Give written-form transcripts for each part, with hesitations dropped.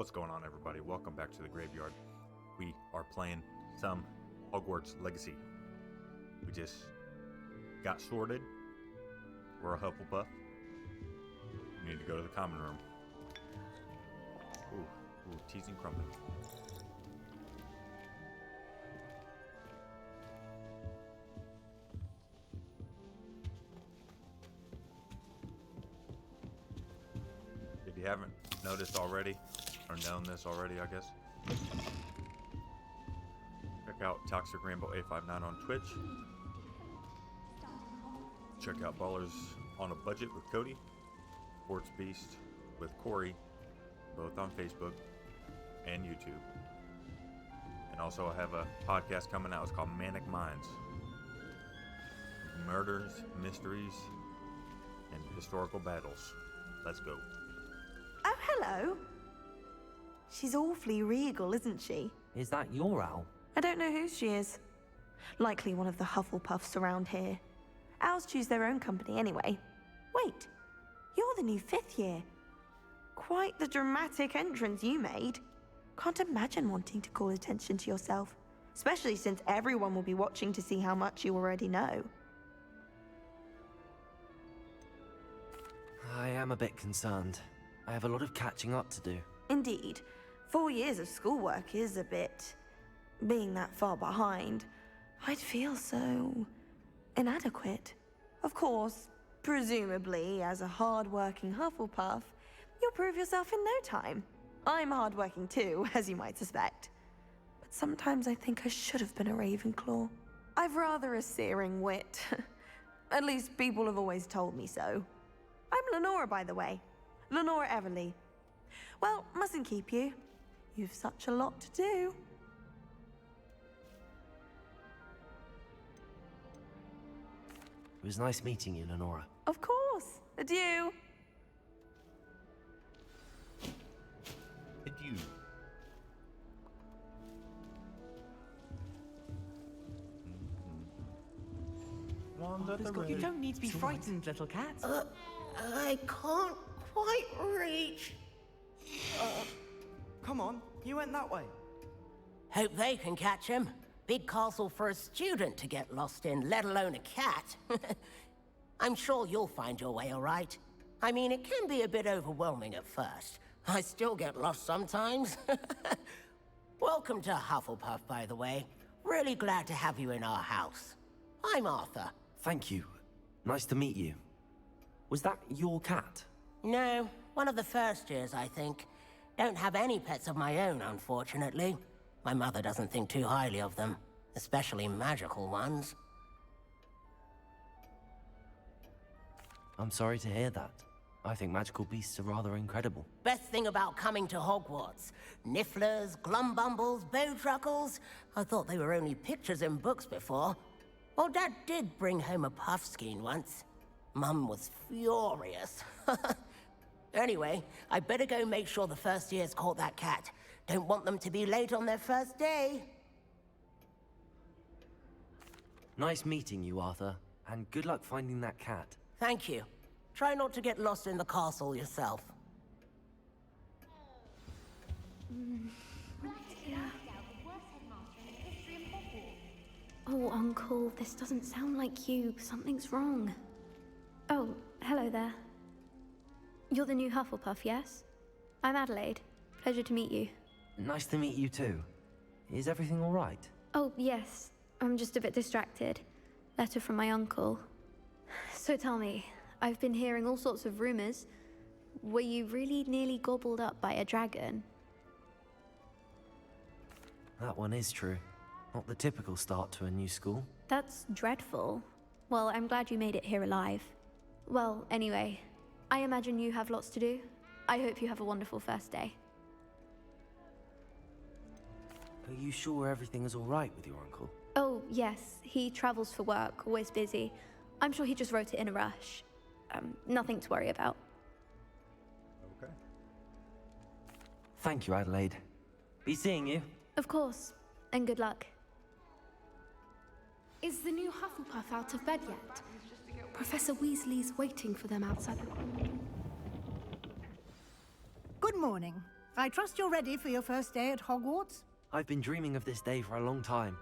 What's going on, everybody? Welcome back to the graveyard. We are playing some Hogwarts Legacy. We just got sorted. We're a Hufflepuff. We need to go to the common room. Ooh, teas and crumpet. If you haven't noticed already, or known this already, I guess, check out Toxic Rainbow 859 on Twitch. Check out Ballers on a Budget with Cody. Sports Beast with Corey, both on Facebook and YouTube. And also I have a podcast coming out. It's called Manic Minds. Murders, mysteries, and historical battles. Let's go. Oh, hello. She's awfully regal, isn't she? Is that your owl? I don't know who she is. Likely one of the Hufflepuffs around here. Owls choose their own company anyway. Wait, you're the new 5th year. Quite the dramatic entrance you made. Can't imagine wanting to call attention to yourself, especially since everyone will be watching to see how much you already know. I am a bit concerned. I have a lot of catching up to do. Indeed. 4 years of schoolwork is a bit... being that far behind, I'd feel so... inadequate. Of course, presumably, as a hard-working Hufflepuff, you'll prove yourself in no time. I'm hard-working too, as you might suspect. But sometimes I think I should have been a Ravenclaw. I've rather a searing wit. At least people have always told me so. I'm Lenora, by the way. Lenora Everly. Well, mustn't keep you. You've such a lot to do. It was nice meeting you, Lenora. Of course. Adieu. Adieu. You don't need to be frightened, little cat. I can't quite reach. Come on, you went that way. Hope they can catch him. Big castle for a student to get lost in, let alone a cat. I'm sure you'll find your way all right. I mean, it can be a bit overwhelming at first. I still get lost sometimes. Welcome to Hufflepuff, by the way. Really glad to have you in our house. I'm Arthur. Thank you. Nice to meet you. Was that your cat? No, one of the first years, I think. Don't have any pets of my own, unfortunately. My mother doesn't think too highly of them, especially magical ones. I'm sorry to hear that. I think magical beasts are rather incredible. Best thing about coming to Hogwarts. Nifflers, glumbumbles, bowtruckles. I thought they were only pictures in books before. Well, Dad did bring home a puffskein once. Mum was furious. Anyway, I better go make sure the first years caught that cat. Don't want them to be late on their first day. Nice meeting you, Arthur. And good luck finding that cat. Thank you. Try not to get lost in the castle yourself. Oh, Uncle, this doesn't sound like you. Something's wrong. Oh, hello there. You're the new Hufflepuff, yes? I'm Adelaide. Pleasure to meet you. Nice to meet you too. Is everything all right? Oh, yes. I'm just a bit distracted. Letter from my uncle. So tell me, I've been hearing all sorts of rumors. Were you really nearly gobbled up by a dragon? That one is true. Not the typical start to a new school. That's dreadful. Well, I'm glad you made it here alive. Well, anyway, I imagine you have lots to do. I hope you have a wonderful first day. Are you sure everything is all right with your uncle? Oh, yes. He travels for work, always busy. I'm sure he just wrote it in a rush. Nothing to worry about. Okay. Thank you, Adelaide. Be seeing you. Of course. And good luck. Is the new Hufflepuff out of bed yet? Professor Weasley's waiting for them outside the... Good morning. I trust you're ready for your first day at Hogwarts? I've been dreaming of this day for a long time.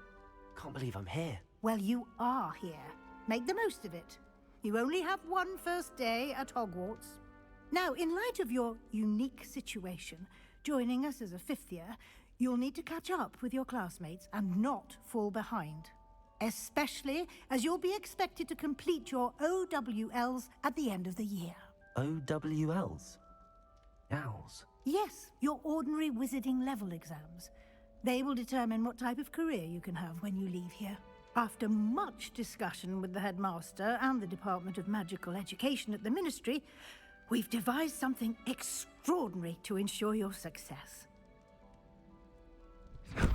Can't believe I'm here. Well, you are here. Make the most of it. You only have one first day at Hogwarts. Now, in light of your unique situation, joining us as a fifth year, you'll need to catch up with your classmates and not fall behind. Especially as you'll be expected to complete your OWLs at the end of the year. OWLs? Owls? Yes, your ordinary wizarding level exams. They will determine what type of career you can have when you leave here. After much discussion with the headmaster and the Department of Magical Education at the Ministry, we've devised something extraordinary to ensure your success.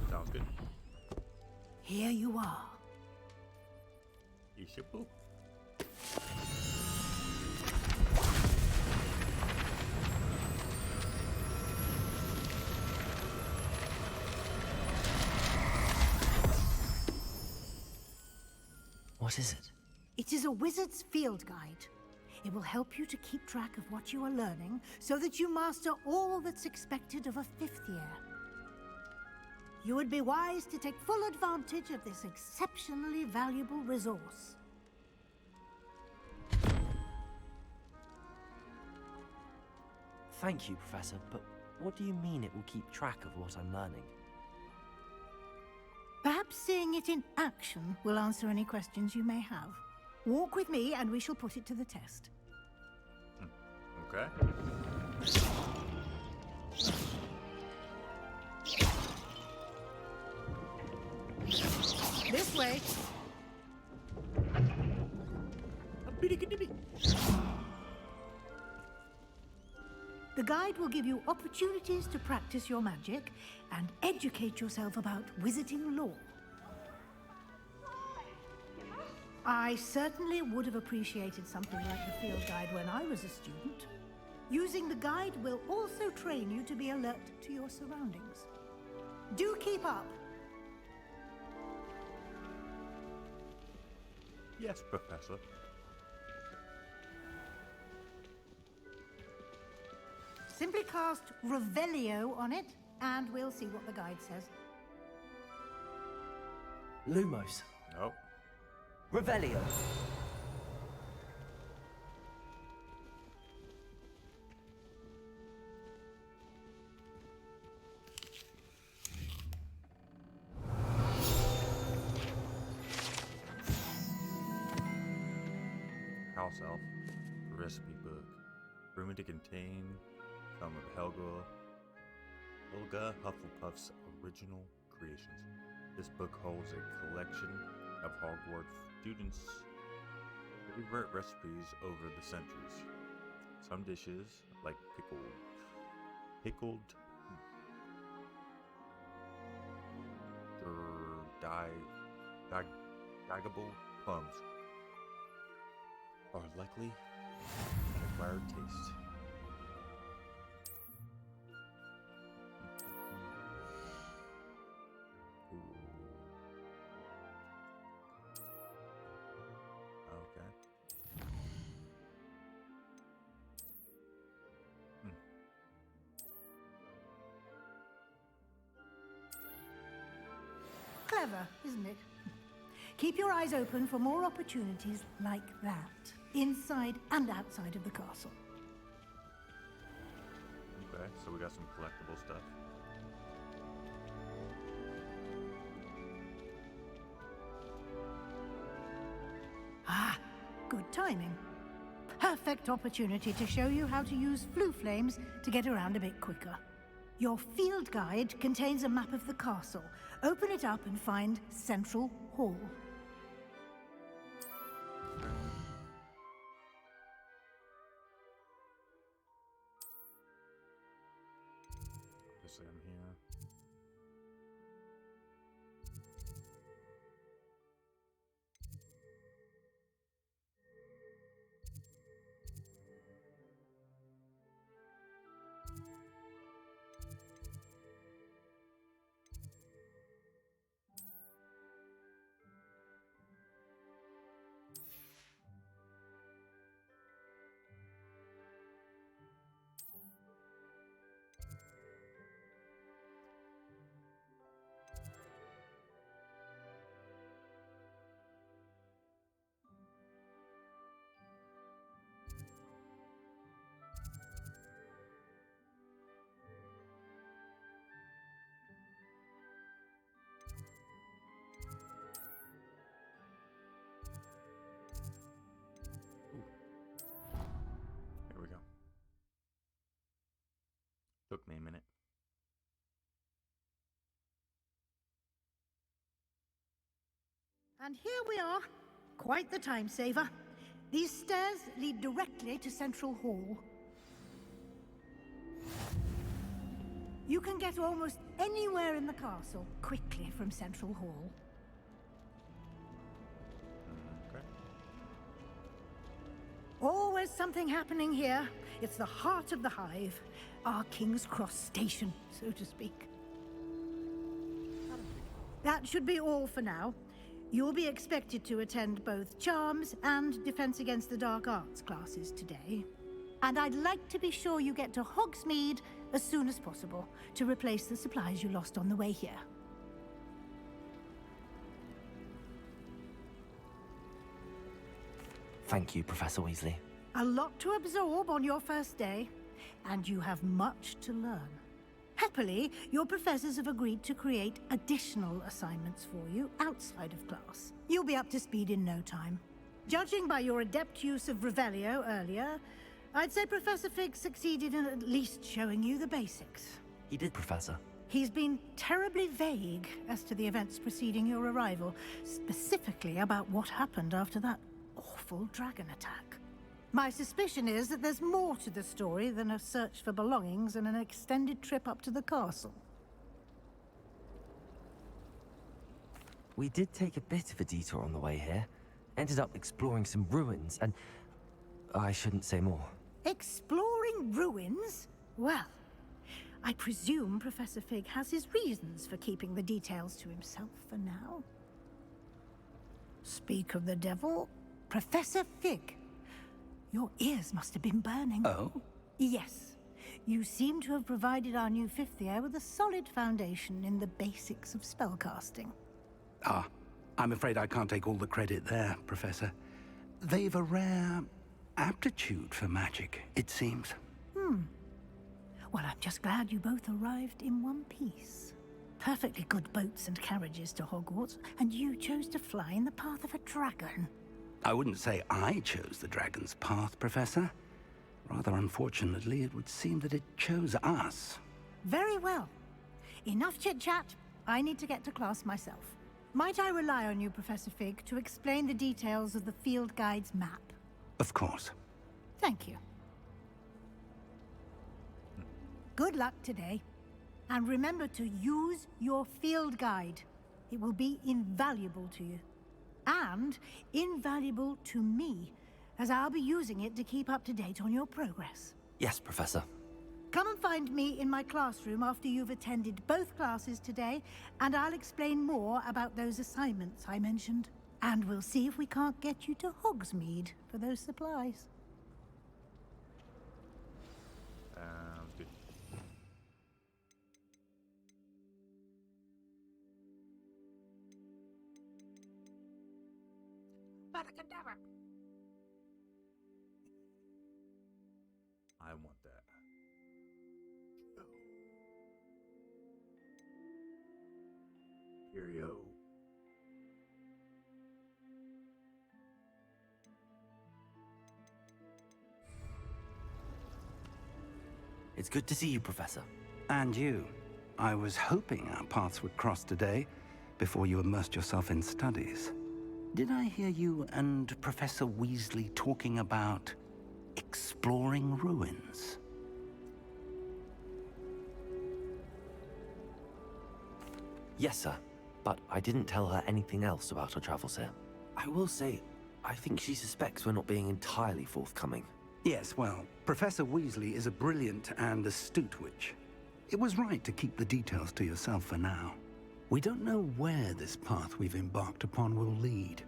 Sounds good. Here you are. Ishibu. What is it? It is a wizard's field guide. It will help you to keep track of what you are learning so that you master all that's expected of a fifth year. You would be wise to take full advantage of this exceptionally valuable resource. Thank you, Professor, but what do you mean it will keep track of what I'm learning? Perhaps seeing it in action will answer any questions you may have. Walk with me and we shall put it to the test. Okay. This way. The guide will give you opportunities to practice your magic and educate yourself about wizarding lore. I certainly would have appreciated something like the field guide when I was a student. Using the guide will also train you to be alert to your surroundings. Do keep up. Yes, Professor. Simply cast Revelio on it, and we'll see what the guide says. Lumos. Nope. Revelio. House Elf recipe book. Rumored to contain some of Helga Hufflepuff's original creations. This book holds a collection of Hogwarts students' favorite recipes over the centuries. Some dishes, like pickled digable plums, are likely an acquired taste. Ooh. Okay. Clever, isn't it? Keep your eyes open for more opportunities like that, inside and outside of the castle. Okay, so we got some collectible stuff. Ah, good timing. Perfect opportunity to show you how to use flue flames to get around a bit quicker. Your field guide contains a map of the castle. Open it up and find Central Hall. Obviously, I'm here. Took me a minute. And here we are. Quite the time saver. These stairs lead directly to Central Hall. You can get almost anywhere in the castle quickly from Central Hall. Okay. Always something happening here. It's the heart of the hive. Our King's Cross station, so to speak. That should be all for now. You'll be expected to attend both Charms and Defense Against the Dark Arts classes today. And I'd like to be sure you get to Hogsmeade as soon as possible to replace the supplies you lost on the way here. Thank you, Professor Weasley. A lot to absorb on your first day, and you have much to learn. Happily, your professors have agreed to create additional assignments for you outside of class. You'll be up to speed in no time. Judging by your adept use of Revelio earlier, I'd say Professor Fig succeeded in at least showing you the basics. He did, Professor. He's been terribly vague as to the events preceding your arrival, specifically about what happened after that awful dragon attack. My suspicion is that there's more to the story than a search for belongings and an extended trip up to the castle. We did take a bit of a detour on the way here. Ended up exploring some ruins, and I shouldn't say more. Exploring ruins? Well, I presume Professor Fig has his reasons for keeping the details to himself for now. Speak of the devil, Professor Fig. Your ears must have been burning. Oh? Yes. You seem to have provided our new fifth year with a solid foundation in the basics of spellcasting. Ah, I'm afraid I can't take all the credit there, Professor. They've a rare aptitude for magic, it seems. Well, I'm just glad you both arrived in one piece. Perfectly good boats and carriages to Hogwarts, and you chose to fly in the path of a dragon. I wouldn't say I chose the dragon's path, Professor. Rather unfortunately, it would seem that it chose us. Very well. Enough chit-chat. I need to get to class myself. Might I rely on you, Professor Fig, to explain the details of the field guide's map? Of course. Thank you. Good luck today. And remember to use your field guide. It will be invaluable to you. And invaluable to me, as I'll be using it to keep up to date on your progress. Yes, Professor. Come and find me in my classroom after you've attended both classes today, and I'll explain more about those assignments I mentioned. And we'll see if we can't get you to Hogsmeade for those supplies. Sounds good. I want that. Cheerio. It's good to see you, Professor. And you. I was hoping our paths would cross today, before you immersed yourself in studies. Did I hear you and Professor Weasley talking about exploring ruins? Yes, sir. But I didn't tell her anything else about our travels here. I will say, I think she suspects we're not being entirely forthcoming. Yes, well, Professor Weasley is a brilliant and astute witch. It was right to keep the details to yourself for now. We don't know where this path we've embarked upon will lead.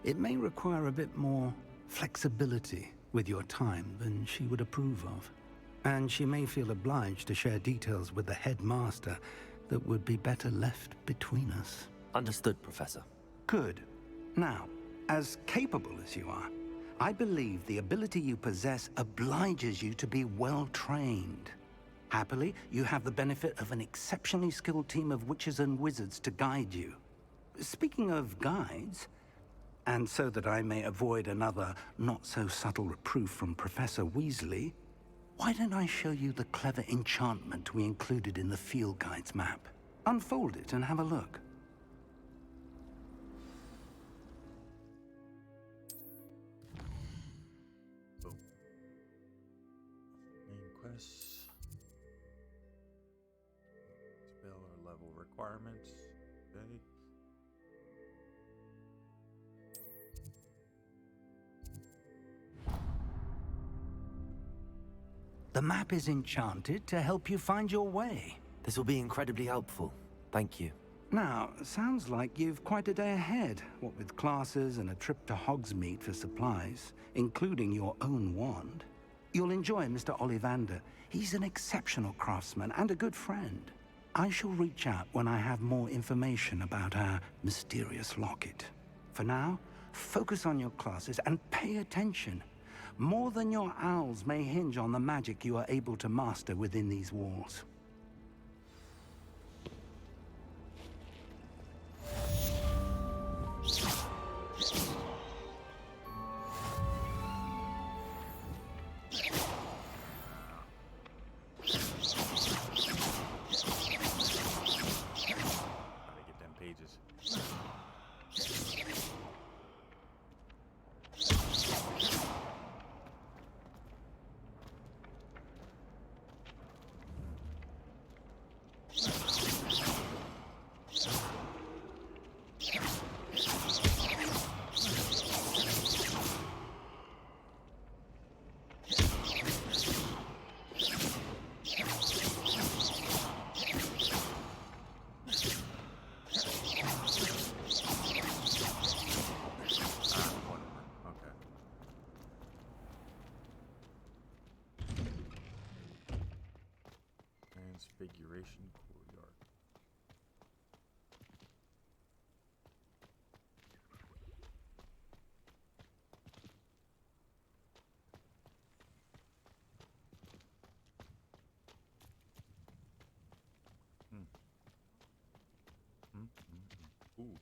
It may require a bit more flexibility with your time than she would approve of. And she may feel obliged to share details with the headmaster that would be better left between us. Understood, Professor. Good. Now, as capable as you are, I believe the ability you possess obliges you to be well-trained. Happily, you have the benefit of an exceptionally skilled team of witches and wizards to guide you. Speaking of guides, and so that I may avoid another not-so-subtle reproof from Professor Weasley, Why don't I show you the clever enchantment we included in the field guide's map? Unfold it and have a look. Boom. Main quests. Spell or level requirements. Okay. The map is enchanted to help you find your way. This will be incredibly helpful. Thank you. Now, sounds like you've quite a day ahead, what with classes and a trip to Hogsmeade for supplies, including your own wand. You'll enjoy Mr. Ollivander. He's an exceptional craftsman and a good friend. I shall reach out when I have more information about our mysterious locket. For now, focus on your classes and pay attention. More than your owls may hinge on the magic you are able to master within these walls. Gotta get them pages. Okay. Transfiguration courtyard. Ooh.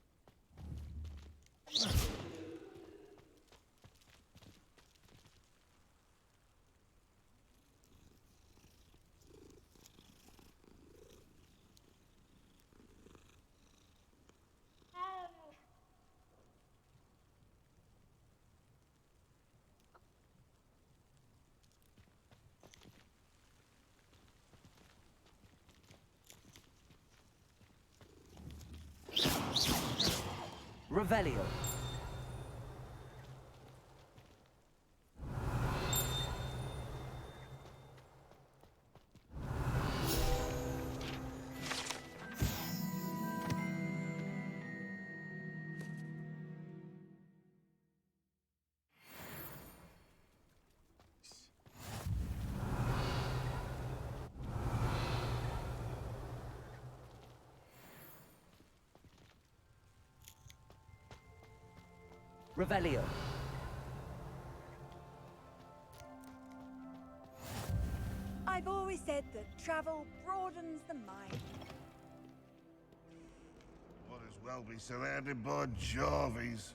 Revelio. Revelio. I've always said that travel broadens the mind. Might as well be surrounded by Jarvies.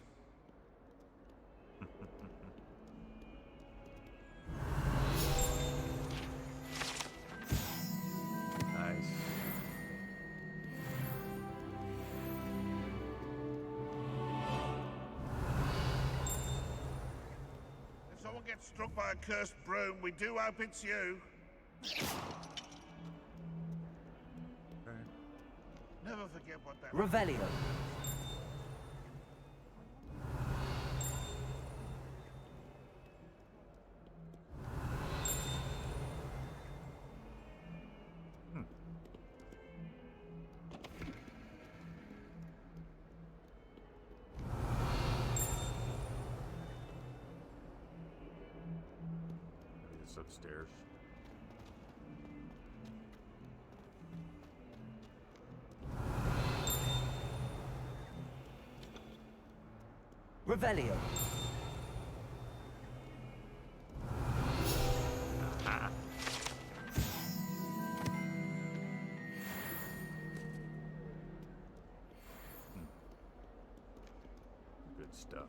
Nice. If someone gets struck by a cursed broom, we do hope it's you. Okay. Never forget what that Revelio. Maybe it's upstairs. Revelio. Good stuff.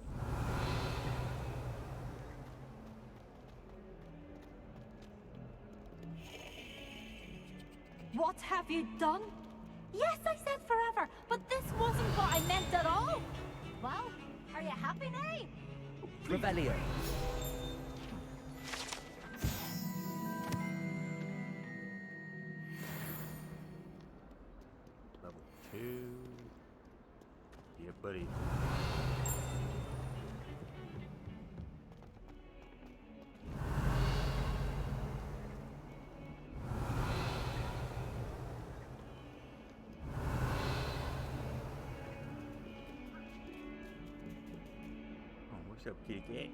What have you done? Yes, I said forever, but this wasn't what I meant at all. Well, are you happy now? Revelio. Level 2. Yeah, buddy. What's up, kitty cat?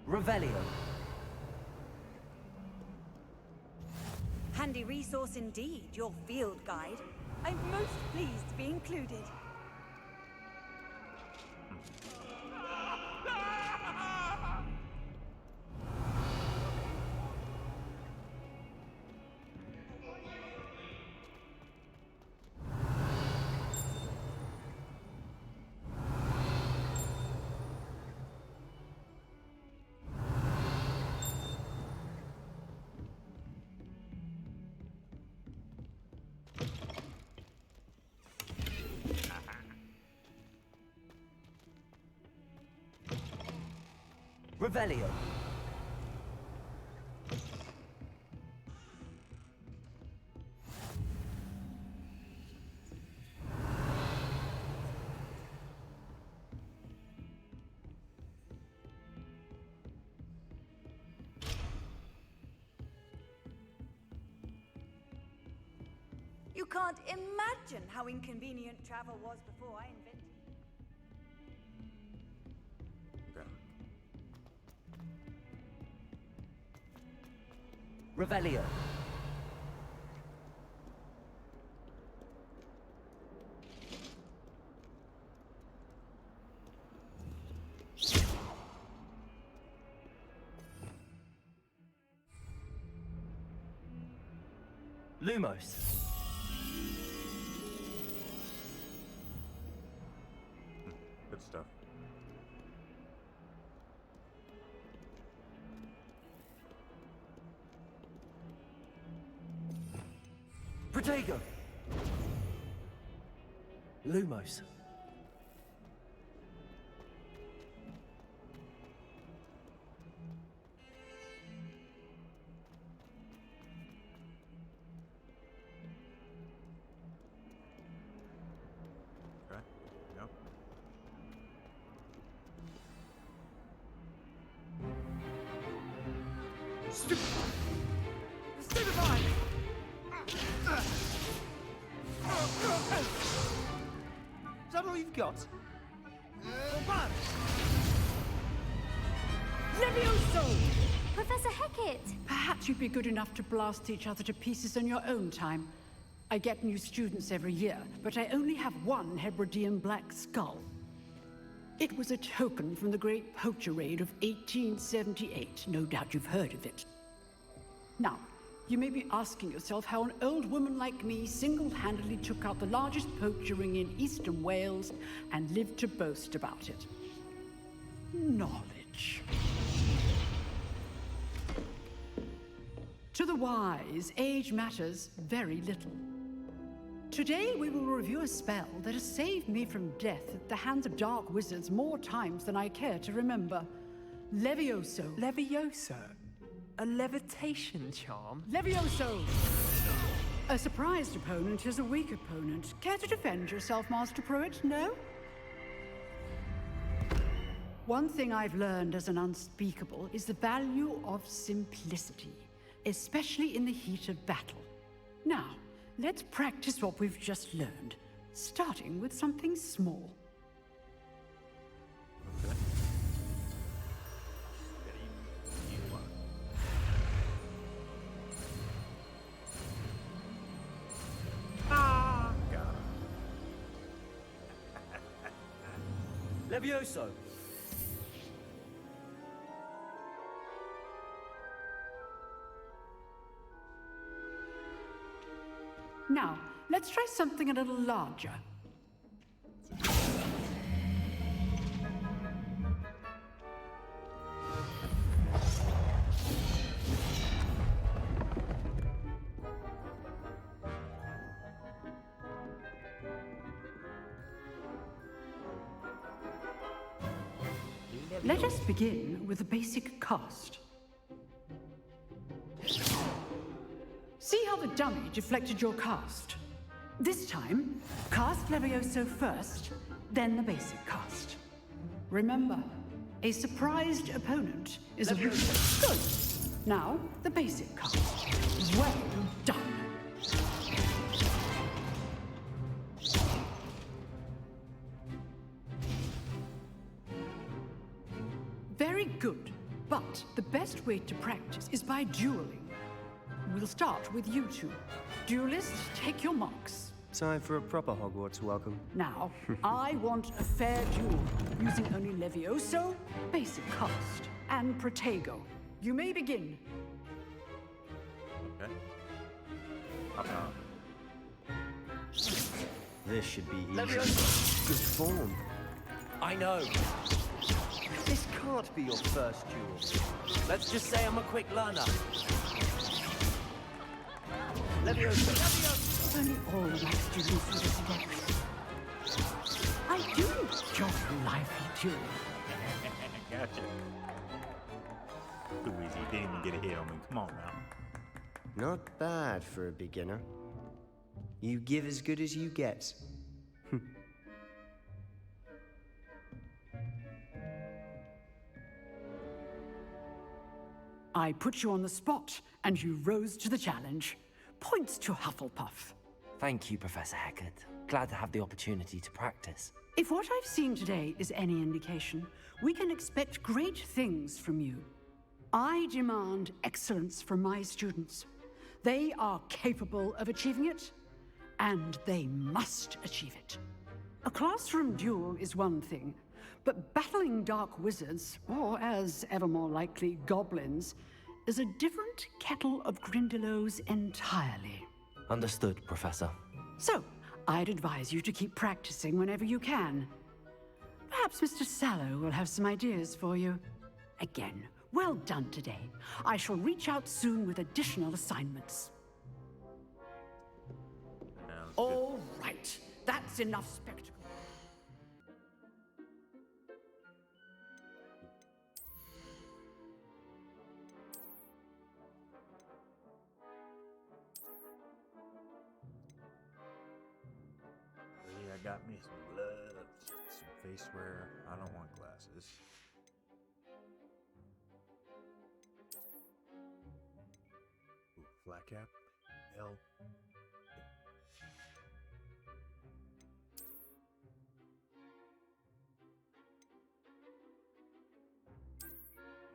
Revelio. Handy resource indeed, your field guide. I'm most pleased to be included. Revelio. You can't imagine how inconvenient travel was before I invented. Revelio. Lumos. Good stuff. Protego. Lumos. Okay. Yep. Stupefy! Is that all you've got? Levioso! Professor Hecat! Perhaps you'd be good enough to blast each other to pieces on your own time. I get new students every year, but I only have one Hebridean black skull. It was a token from the Great Poacher Raid of 1878. No doubt you've heard of it. Now, you may be asking yourself how an old woman like me single-handedly took out the largest poacher ring in eastern Wales and lived to boast about it. Knowledge. To the wise, age matters very little. Today we will review a spell that has saved me from death at the hands of dark wizards more times than I care to remember. Levioso. Levioso? A levitation charm? Levioso! A surprised opponent is a weak opponent. Care to defend yourself, Master Pruitt? No? One thing I've learned as an unspeakable is the value of simplicity, especially in the heat of battle. Now, let's practice what we've just learned, starting with something small. Okay. Levioso. Now, let's try something a little larger. Let us begin with the basic cast. See how the dummy deflected your cast? This time, cast Levioso first, then the basic cast. Remember, a surprised opponent is a weak. Good. Now, the basic cast. Well done. Very good. But the best way to practice is by dueling. We'll start with you two. Duelists, take your marks. Time for a proper Hogwarts welcome. Now, I want a fair duel, using only Levioso, basic cast, and Protego. You may begin. Okay. This should be easy. Levioso! Good form. I know. This can't be your first duel. Let's just say I'm a quick learner. Levioso! Levioso! Only all my students do this again. I do enjoy a lively duel. Gotcha. Too easy. Didn't even get a hit on me. Come on now. Not bad for a beginner. You give as good as you get. I put you on the spot, and you rose to the challenge. Points to Hufflepuff. Thank you, Professor Hecat. Glad to have the opportunity to practice. If what I've seen today is any indication, we can expect great things from you. I demand excellence from my students. They are capable of achieving it, and they must achieve it. A classroom duel is one thing, but battling dark wizards, or as ever more likely, goblins, is a different kettle of Grindylows entirely. Understood, Professor. So, I'd advise you to keep practicing whenever you can. Perhaps Mr. Sallow will have some ideas for you. Again, well done today. I shall reach out soon with additional assignments. All right, that's enough spectacle. I got me some gloves, some face wear. I don't want glasses. Ooh, flat cap. L.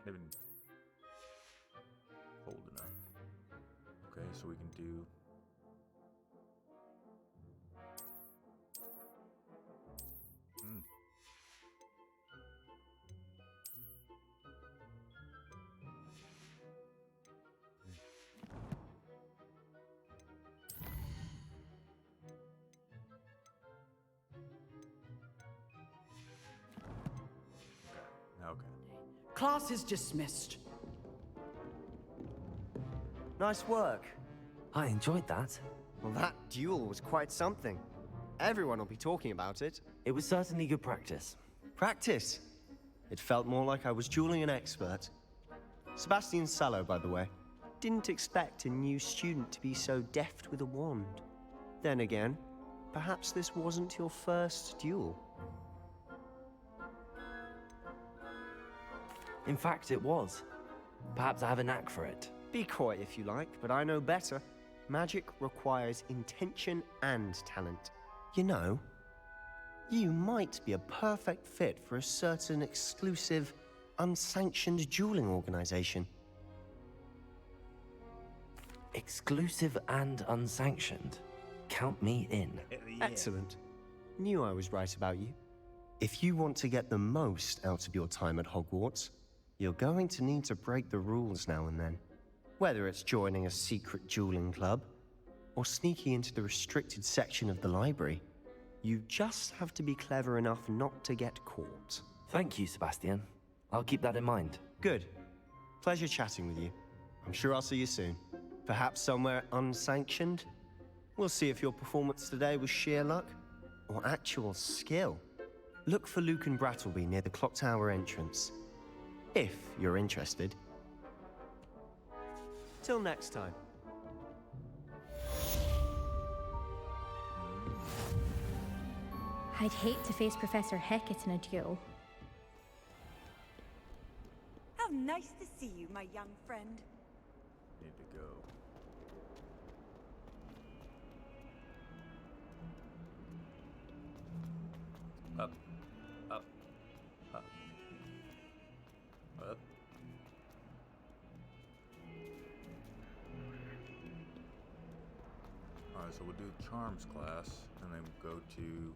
Even cold enough. Okay, so we can do. Okay. Class is dismissed. Nice work. I enjoyed that. Well, that duel was quite something. Everyone will be talking about it. It was certainly good practice. Practice? It felt more like I was dueling an expert. Sebastian Sallow, by the way. Didn't expect a new student to be so deft with a wand. Then again, perhaps this wasn't your first duel. In fact, it was. Perhaps I have a knack for it. Be coy if you like, but I know better. Magic requires intention and talent. You know, you might be a perfect fit for a certain exclusive, unsanctioned dueling organization. Exclusive and unsanctioned? Count me in. Yeah. Excellent. Knew I was right about you. If you want to get the most out of your time at Hogwarts, you're going to need to break the rules now and then. Whether it's joining a secret dueling club, or sneaking into the restricted section of the library, you just have to be clever enough not to get caught. Thank you, Sebastian. I'll keep that in mind. Good. Pleasure chatting with you. I'm sure I'll see you soon. Perhaps somewhere unsanctioned? We'll see if your performance today was sheer luck, or actual skill. look for Luke and Brattleby near the clock tower entrance. If you're interested. Till next time. I'd hate to face Professor Hecat in a duel. How nice to see you, my young friend. Need to go. Up, up, up, up. Alright, so we'll do Charms class, and then go to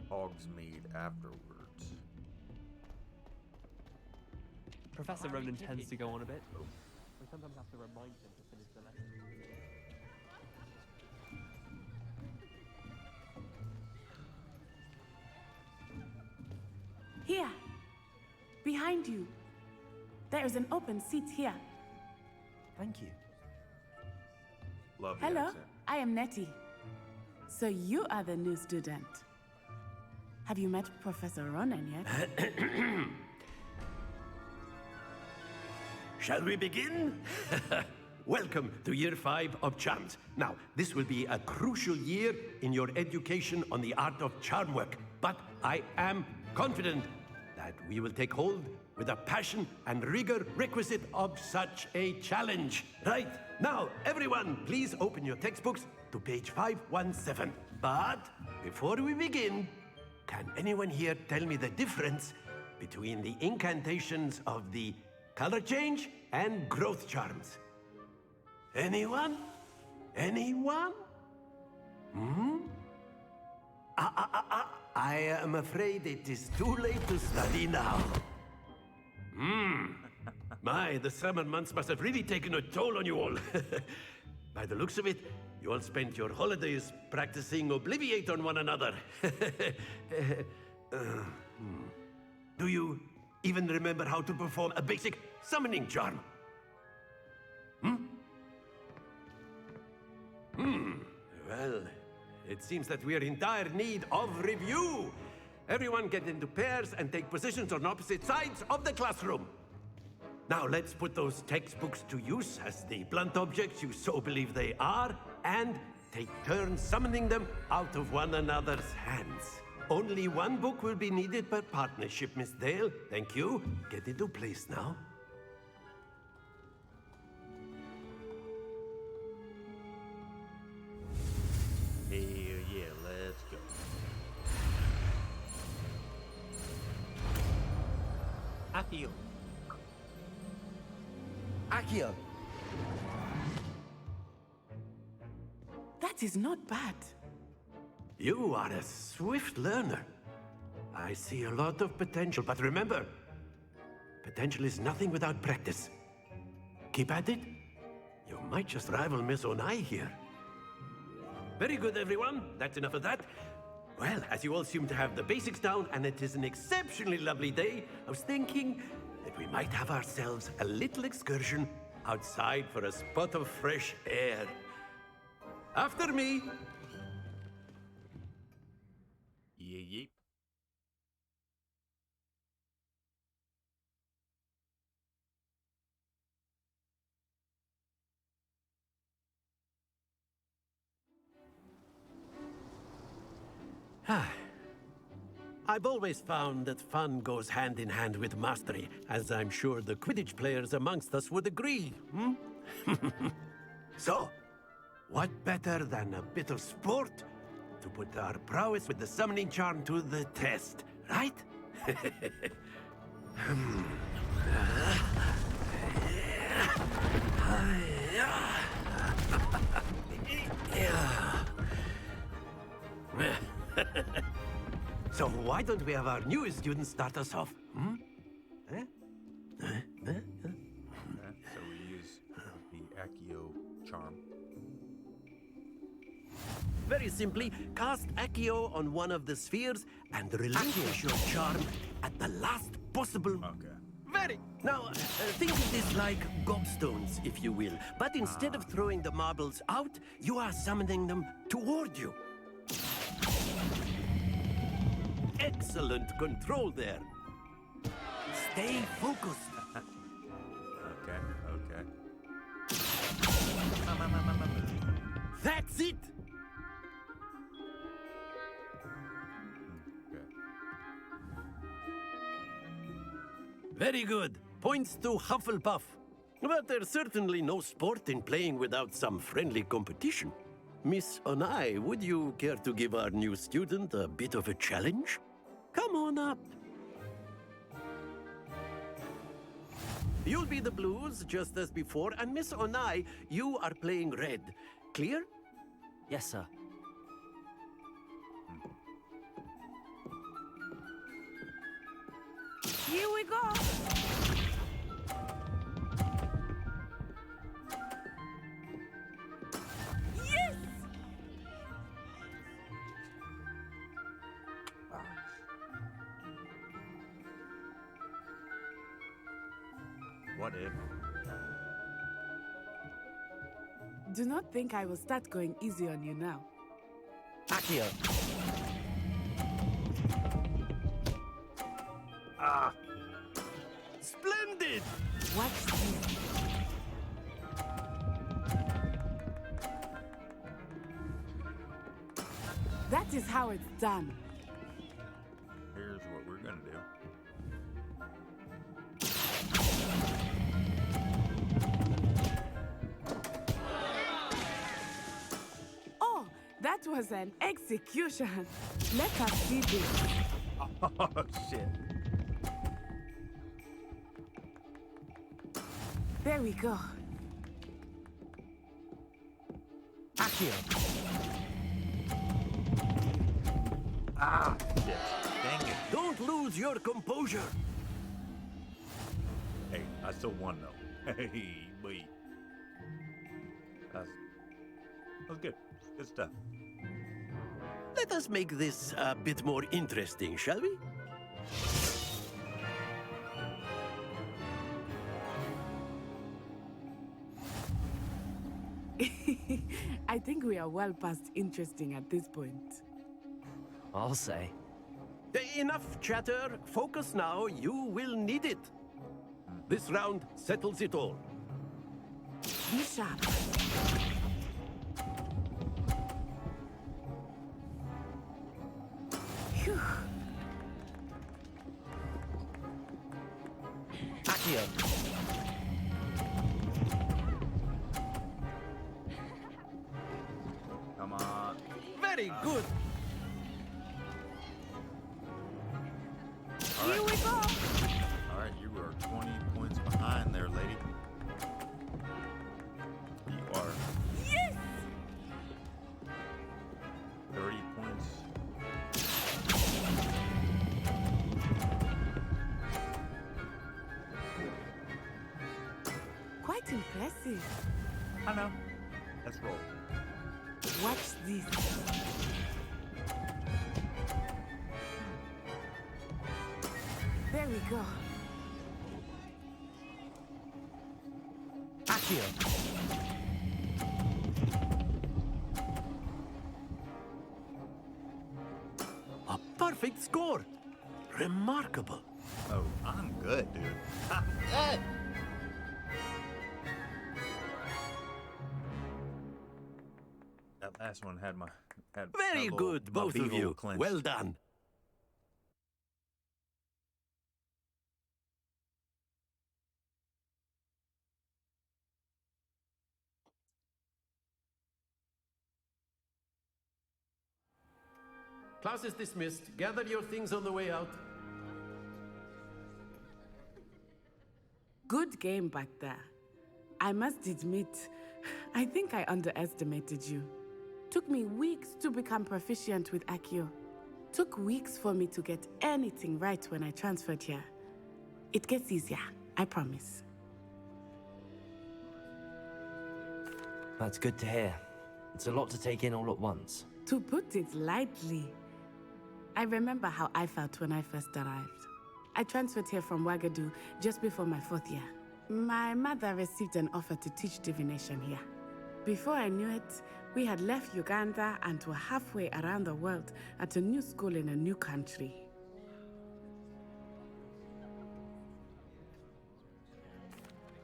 Hogsmeade afterwards. Professor Ronan tends to go on a bit. We sometimes have to remind him to finish the lesson. Here, behind you. There is an open seat here. Thank you. Love the Hello, accent. I am Nettie. So you are the new student. Have you met Professor Ronan yet? Shall we begin? Welcome to Year 5 of Charms. Now, this will be a crucial year in your education on the art of charm work, but I am confident that we will take hold with the passion and rigor requisite of such a challenge. Right, now, everyone, please open your textbooks to page 517. But before we begin, can anyone here tell me the difference between the incantations of the color change and growth charms? Anyone? Anyone? I am afraid it is too late to study now. My, the summer months must have really taken a toll on you all. By the looks of it, you all spent your holidays practicing Obliviate on one another. Do you even remember how to perform a basic summoning charm? Well, it seems that we are in dire need of review. Everyone get into pairs and take positions on opposite sides of the classroom. Now let's put those textbooks to use as the blunt objects you so believe they are, and take turns summoning them out of one another's hands. Only one book will be needed per partnership, Miss Dale. Thank you. Get into place now. Hell yeah, let's go. Akio. Akio. That is not bad. You are a swift learner. I see a lot of potential, but remember, potential is nothing without practice. Keep at it. You might just rival Miss Onai here. Very good, everyone. That's enough of that. Well, as you all seem to have the basics down, and it is an exceptionally lovely day, I was thinking that we might have ourselves a little excursion outside for a spot of fresh air. After me. Yeep. I've always found that fun goes hand in hand with mastery, as I'm sure the Quidditch players amongst us would agree. So, what better than a bit of sport to put our prowess with the summoning charm to the test, right? So why don't we have our newest student start us off? Okay, so we use the Accio charm. Very simply, cast Accio on one of the spheres and relinquish your charm at the last possible... Okay. Very! Now, think of this like gobstones, if you will. But instead of throwing the marbles out, you are summoning them toward you. Excellent control there. Stay focused. Okay, okay. That's it! Very good. Points to Hufflepuff. But there's certainly no sport in playing without some friendly competition. Miss Onai, would you care to give our new student a bit of a challenge? Come on up. You'll be the blues, just as before, and Miss Onai, you are playing red. Clear? Yes, sir. Here we go. Yes! What if? Do not think I will start going easy on you now. Accio. Ah! Splendid! Watch this. That is how it's done. Here's what we're gonna do. Oh, that was an execution. Let us see this. Oh, shit. There we go. Accio. Ah, shit. Dang it. Don't lose your composure. Hey, I still won though. Hey, boy. That was good. Good stuff. Let us make this a bit more interesting, shall we? I think we are well past interesting at this point. I'll say. Enough chatter. Focus now. You will need it. This round settles it all. Be sharp. Phew. Accio. Come on. Very good. Here we go. All right, you are 20 points behind there, lady. You are. Yes! 30 points. Quite impressive. I know. Let's roll. Watch this. There we go. Accio. A perfect score. Remarkable. Oh, I'm good, dude. I'm good. That last one had my Very good, both of you. Clenched. Well done. Class is dismissed. Gather your things on the way out. Good game back there. I must admit, I think I underestimated you. Took me weeks to become proficient with Accio. Took weeks for me to get anything right when I transferred here. It gets easier, I promise. That's good to hear. It's a lot to take in all at once. To put it lightly, I remember how I felt when I first arrived. I transferred here from Wagadu just before my 4th year. My mother received an offer to teach divination here. Before I knew it, we had left Uganda and were halfway around the world at a new school in a new country.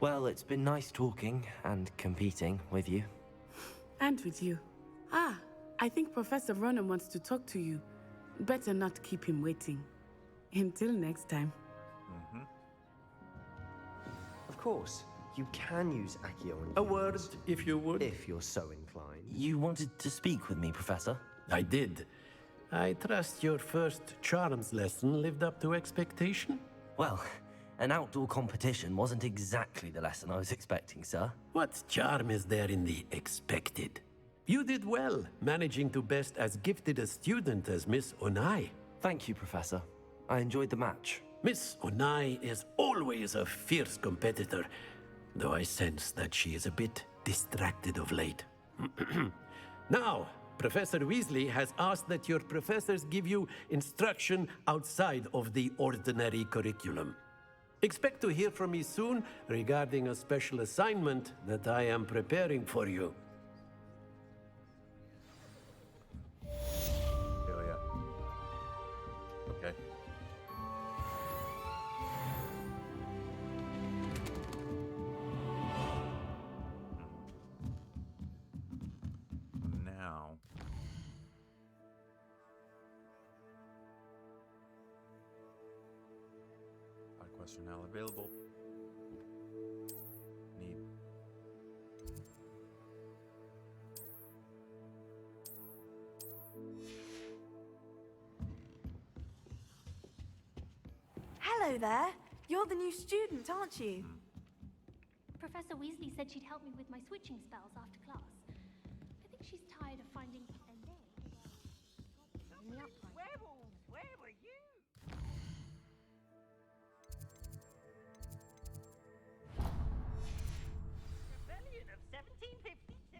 Well, it's been nice talking and competing with you. And with you. Ah, I think Professor Ronan wants to talk to you. Better not keep him waiting. Until next time. Of course, you can use Accio on A word, if you would. if you're so inclined. You wanted to speak with me, Professor? I did. I trust your first charms lesson lived up to expectation? Well, an outdoor competition wasn't exactly the lesson I was expecting, sir. What charm is there in the expected? You did well, managing to best as gifted a student as Miss Onai. Thank you, Professor. I enjoyed the match. Miss Onai is always a fierce competitor, though I sense that she is a bit distracted of late. Now, Professor Weasley has asked that your professors give you instruction outside of the ordinary curriculum. Expect to hear from me soon regarding a special assignment that I am preparing for you. Hell yeah. Okay. Now. Quests are now available. Neat. Hello there. You're the new student, aren't you? Professor Weasley said she'd help me with my switching spells after class. I think she's tired of finding a leg. Werewolves, where were you? Rebellion of 1752.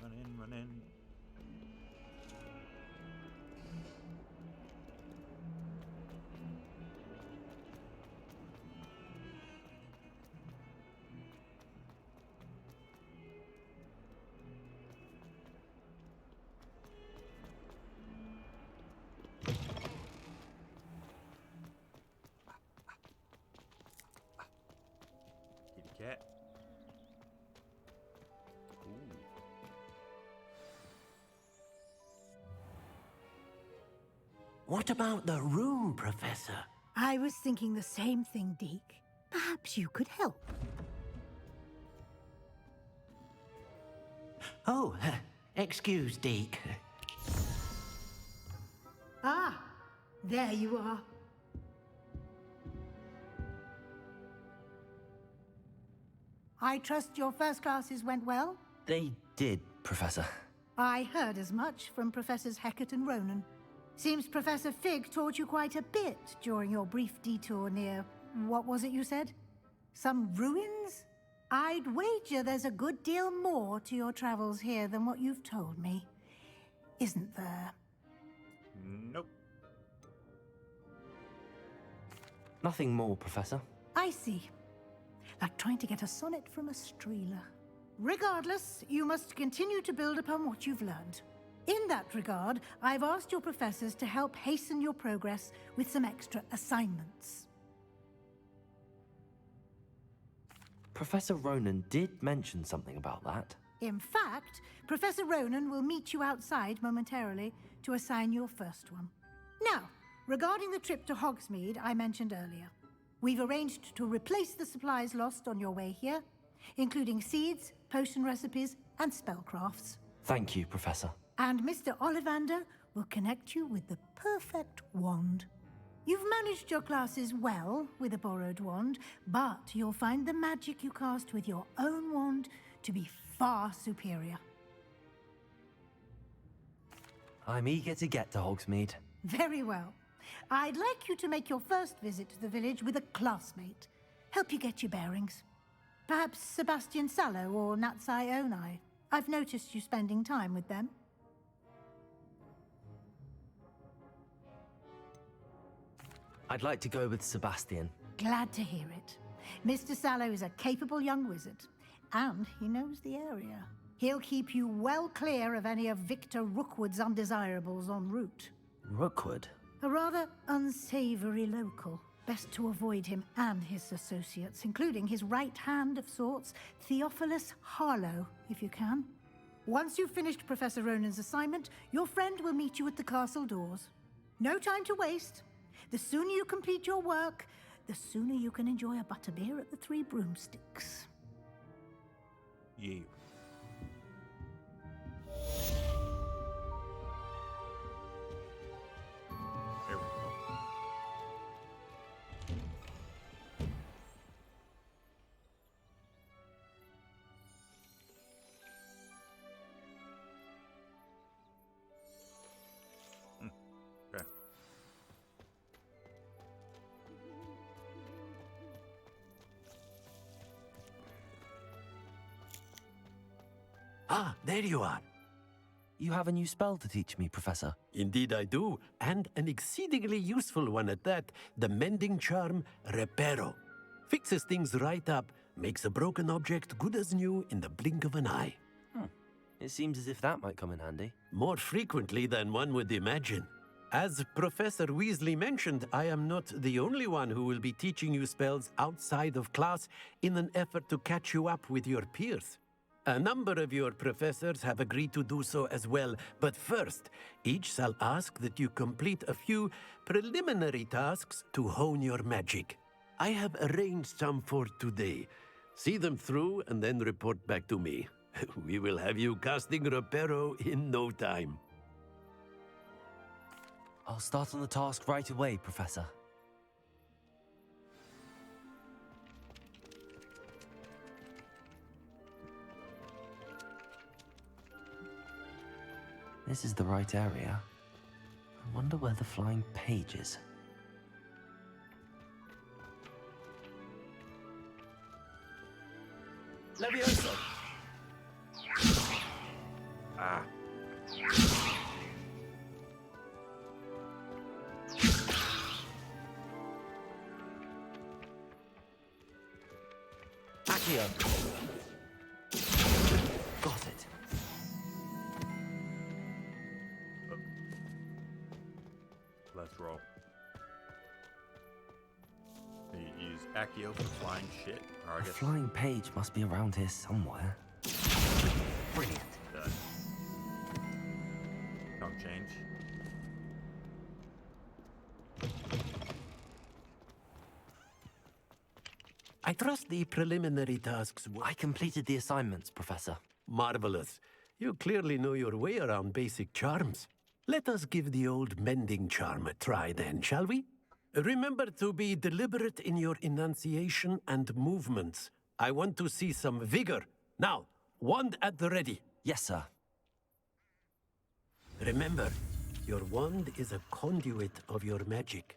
Keep running. Kitty cat. Ooh. What about the room, Professor? I was thinking the same thing, Deke. Perhaps you could help. Oh, excuse, Deke. Ah, there you are. I trust your first classes went well? They did, Professor. I heard as much from Professors Hecat and Ronan. Seems Professor Fig taught you quite a bit during your brief detour near... what was it you said? Some ruins? I'd wager there's a good deal more to your travels here than what you've told me. Isn't there? Nope. Nothing more, Professor. I see. Like trying to get a sonnet from a streeler. Regardless, you must continue to build upon what you've learned. In that regard, I've asked your professors to help hasten your progress with some extra assignments. Professor Ronan did mention something about that. In fact, Professor Ronan will meet you outside momentarily to assign your first one. Now, regarding the trip to Hogsmeade I mentioned earlier, we've arranged to replace the supplies lost on your way here, including seeds, potion recipes, and spellcrafts. Thank you, Professor. And Mr. Ollivander will connect you with the perfect wand. You've managed your classes well with a borrowed wand, but you'll find the magic you cast with your own wand to be far superior. I'm eager to get to Hogsmeade. Very well. I'd like you to make your first visit to the village with a classmate. Help you get your bearings. Perhaps Sebastian Sallow or Natsai Onai. I've noticed you spending time with them. I'd like to go with Sebastian. Glad to hear it. Mr. Sallow is a capable young wizard, and he knows the area. He'll keep you well clear of any of Victor Rookwood's undesirables en route. Rookwood? A rather unsavory local. Best to avoid him and his associates, including his right hand of sorts, Theophilus Harlow, if you can. Once you've finished Professor Ronan's assignment, your friend will meet you at the castle doors. No time to waste. The sooner you complete your work, the sooner you can enjoy a butterbeer at the Three Broomsticks. Yeah. There we go. Okay. Ah, there you are. You have a new spell to teach me, Professor. Indeed I do, and an exceedingly useful one at that. The mending charm, Reparo. Fixes things right up, makes a broken object good as new in the blink of an eye. It seems as if that might come in handy. More frequently than one would imagine. As Professor Weasley mentioned, I am not the only one who will be teaching you spells outside of class in an effort to catch you up with your peers. A number of your professors have agreed to do so as well, but first, each shall ask that you complete a few preliminary tasks to hone your magic. I have arranged some for today. See them through and then report back to me. We will have you casting Reparo in no time. I'll start on the task right away, Professor. This is the right area. I wonder where the flying page is. Levioso! Ah. Accio! Got it. Let's roll. You use Accio for flying shit. Or I A guess flying page must be around here somewhere. Brilliant. done. Don't change. I trust the preliminary tasks were... I completed the assignments, Professor. Marvelous. You clearly know your way around basic charms. Let us give the old mending charm a try then, shall we? Remember to be deliberate in your enunciation and movements. I want to see some vigor. Now, wand at the ready. Yes, sir. Remember, your wand is a conduit of your magic.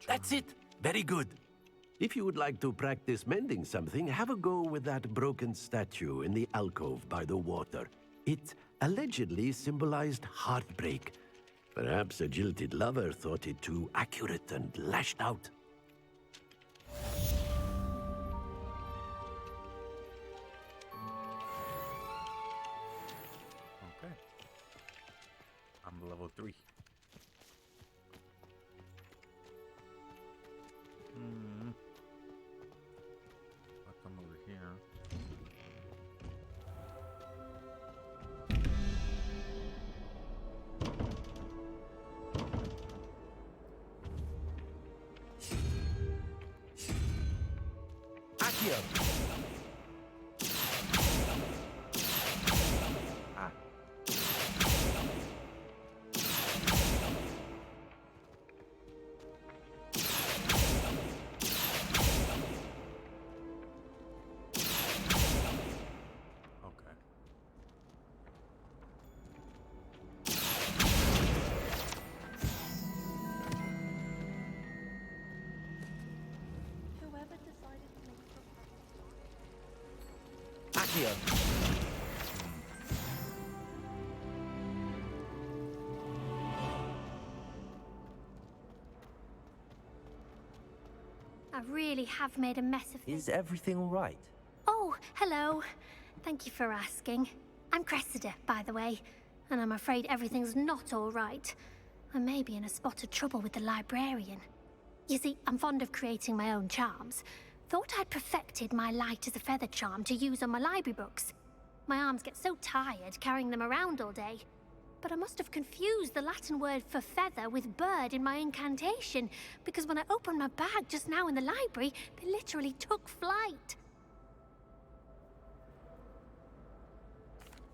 That's it. Very good. If you would like to practice mending something, have a go with that broken statue in the alcove by the water. It allegedly symbolized heartbreak. Perhaps a jilted lover thought it too accurate and lashed out. Okay. I'm level 3. I'll come over here. Accio! Ah. Okay. Whoever decided to make Accio! I really have made a mess of Is everything all right? Oh, hello. Thank you for asking. I'm Cressida, by the way, and I'm afraid everything's not all right. I may be in a spot of trouble with the librarian. You see, I'm fond of creating my own charms. Thought I'd perfected my light as a feather charm to use on my library books. My arms get so tired carrying them around all day. But I must have confused the Latin word for feather with bird in my incantation, because when I opened my bag just now in the library, they literally took flight.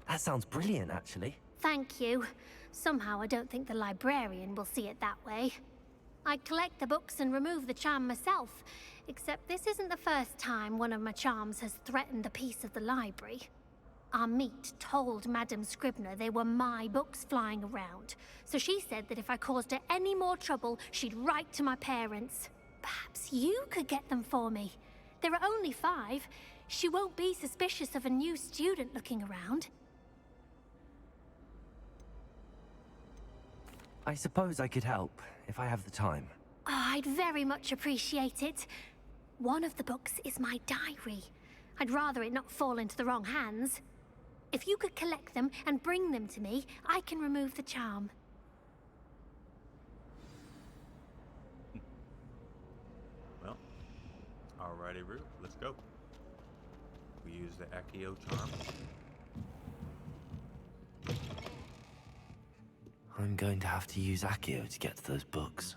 That sounds brilliant, actually. Thank you. Somehow I don't think the librarian will see it that way. I collect the books and remove the charm myself, except this isn't the first time one of my charms has threatened a piece of the library. Our meet told Madame Scribner they were my books flying around, so she said that if I caused her any more trouble, she'd write to my parents. Perhaps you could get them for me. There are only 5. She won't be suspicious of a new student looking around. I suppose I could help, if I have the time. Oh, I'd very much appreciate it. One of the books is my diary. I'd rather it not fall into the wrong hands. If you could collect them and bring them to me, I can remove the charm. Well, alrighty, Root. Let's go. We use the Accio charm. I'm going to have to use Accio to get to those books.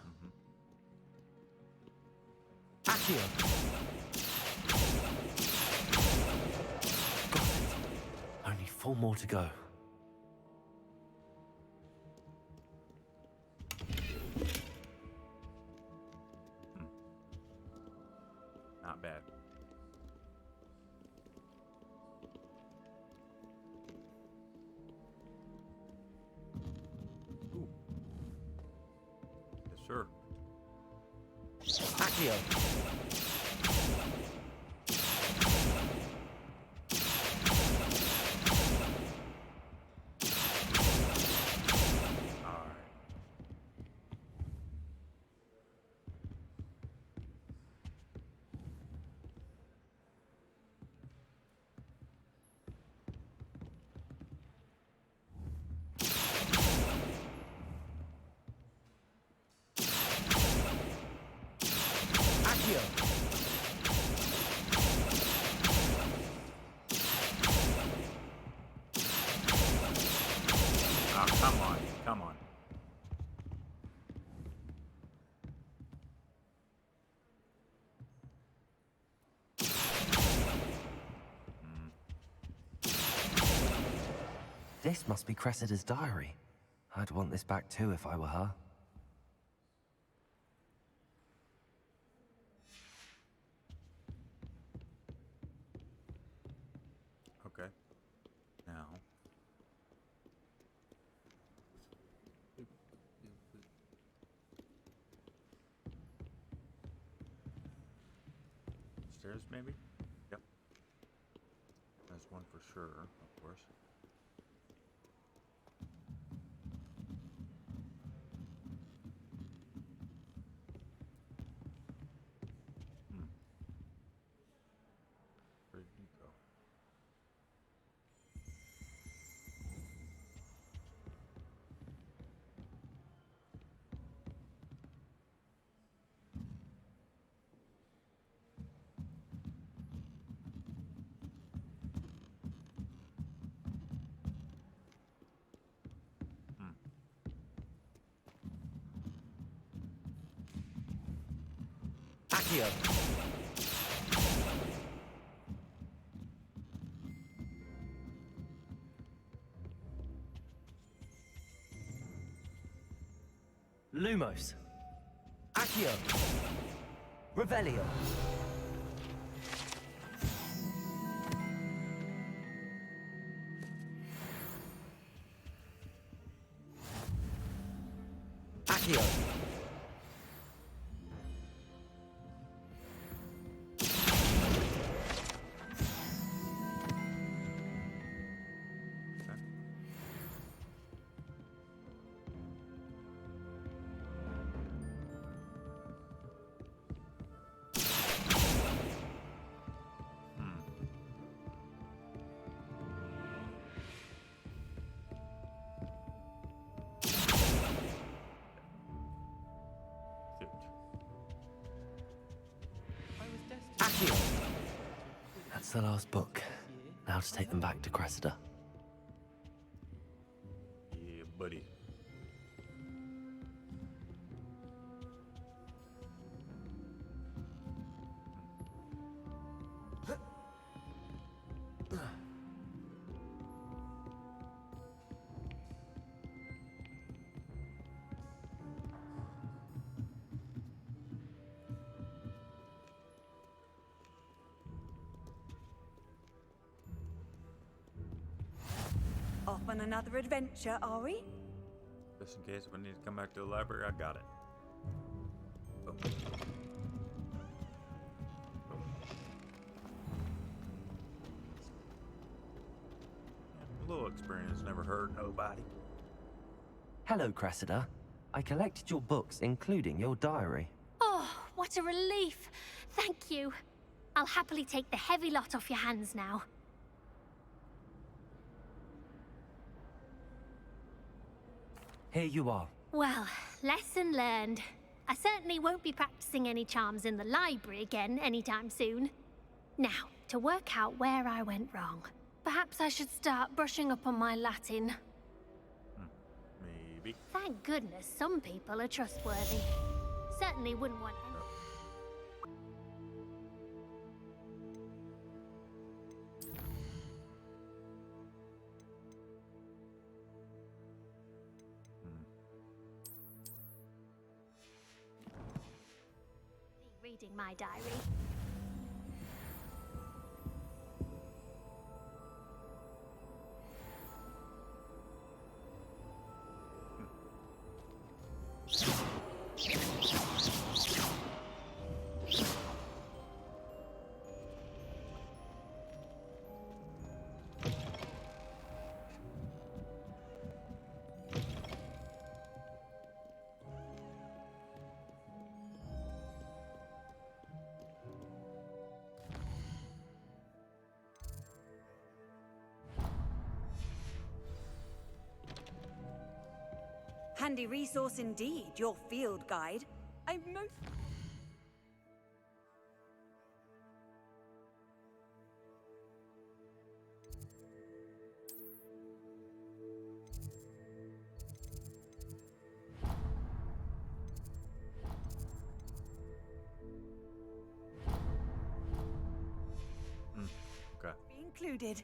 Accio! Got it. Only 4 more to go. Not bad. Ooh. Yes, sir. Accio! Oh, come on. Come on. This must be Cressida's diary. I'd want this back too if I were her. Okay. Now. Downstairs, maybe? Yep. There's one for sure, of course. Where did you go? Accio! Lumos! Accio! Revelio! Accio! Accio! That's the last book. Now to take them back to Cressida. Yeah, buddy. Off on another adventure, are we? Just in case if I need to come back to the library, I got it. Oh. A little experience never hurt nobody. Hello, Cressida. I collected your books, including your diary. Oh, what a relief. Thank you. I'll happily take the heavy lot off your hands now. Here you are. Well, lesson learned. I certainly won't be practicing any charms in the library again anytime soon. Now, to work out where I went wrong. Perhaps I should start brushing up on my Latin. Maybe. Thank goodness some people are trustworthy. Certainly wouldn't want any... Reading my diary. Handy resource indeed, your field guide. I'm most... Okay. Be included.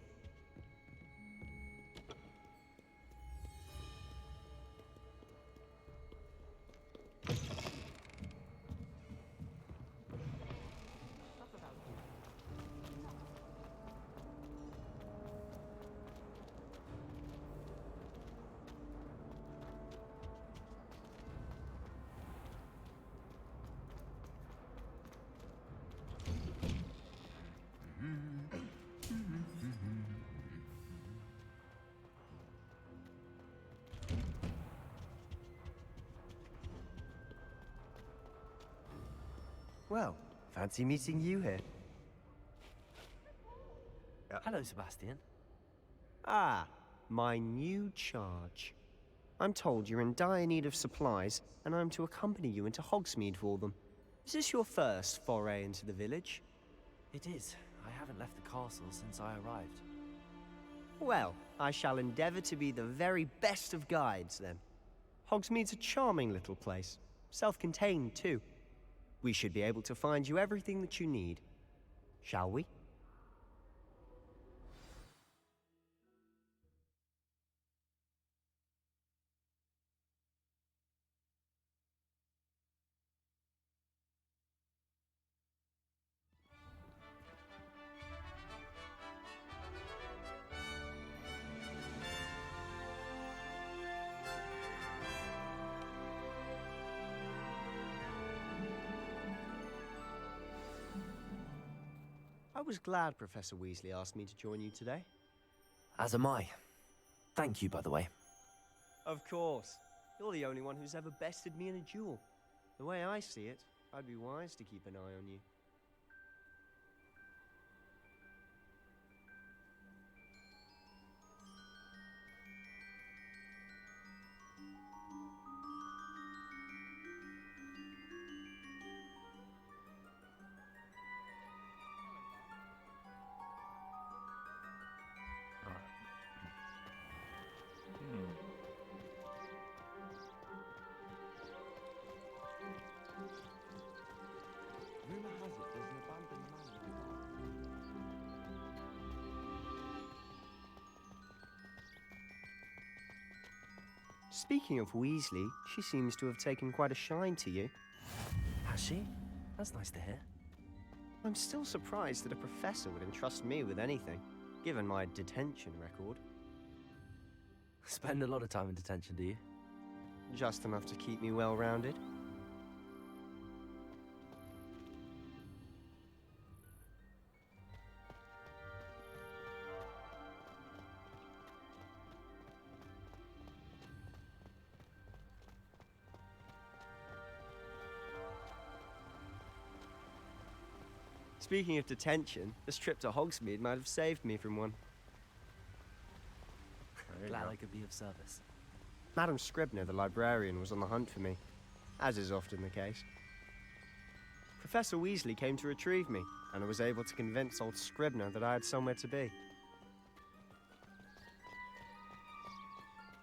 Well, fancy meeting you here. Hello, Sebastian. Ah, my new charge. I'm told you're in dire need of supplies, and I'm to accompany you into Hogsmeade for them. Is this your first foray into the village? It is. I haven't left the castle since I arrived. Well, I shall endeavour to be the very best of guides, then. Hogsmeade's a charming little place. Self-contained, too. We should be able to find you everything that you need. Shall we? I was glad Professor Weasley asked me to join you today. As am I. Thank you, by the way. Of course. You're the only one who's ever bested me in a duel. The way I see it, I'd be wise to keep an eye on you. Rumor has it there's an abandoned Speaking of Weasley, she seems to have taken quite a shine to you. Has she? That's nice to hear. I'm still surprised that a professor would entrust me with anything, given my detention record. Spend a lot of time in detention, do you? Just enough to keep me well-rounded. Speaking of detention, this trip to Hogsmeade might have saved me from one. Glad I could be of service. Madam Scribner, the librarian, was on the hunt for me, as is often the case. Professor Weasley came to retrieve me, and I was able to convince old Scribner that I had somewhere to be.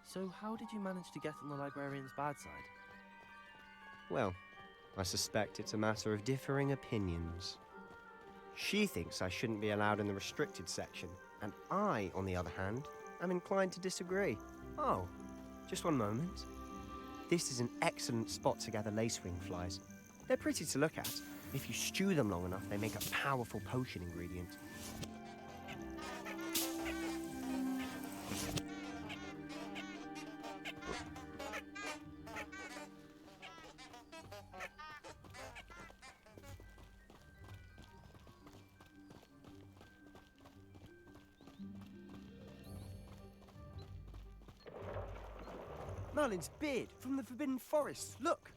So how did you manage to get on the librarian's bad side? Well, I suspect it's a matter of differing opinions. She thinks I shouldn't be allowed in the restricted section, and I, on the other hand, am inclined to disagree. Oh, just one moment. This is an excellent spot to gather lacewing flies. They're pretty to look at. If you stew them long enough, they make a powerful potion ingredient. Merlin's beard from the Forbidden Forest. Look!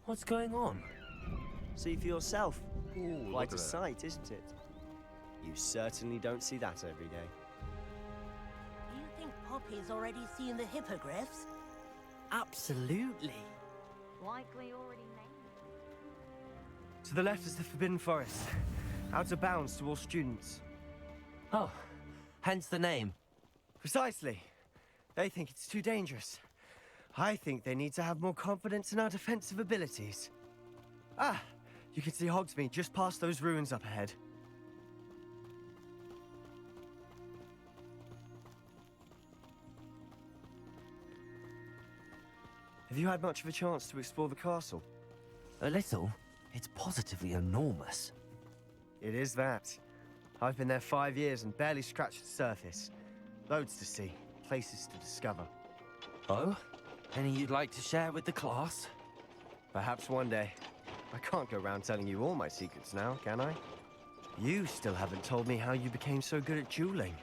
What's going on? See for yourself. Ooh, Quite a look at that. sight, isn't it? You certainly don't see that every day. Do you think Poppy's already seen the hippogriffs? Absolutely. Likely already named. To the left is the Forbidden Forest. Out of bounds to all students. Oh, hence the name. Precisely. They think it's too dangerous. I think they need to have more confidence in our defensive abilities. Ah, you can see Hogsmeade just past those ruins up ahead. Have you had much of a chance to explore the castle? A little. It's positively enormous. It is that. I've been there 5 years and barely scratched the surface. Loads to see, places to discover. Oh? Any you'd like to share with the class? Perhaps one day. I can't go around telling you all my secrets now, can I? You still haven't told me how you became so good at dueling.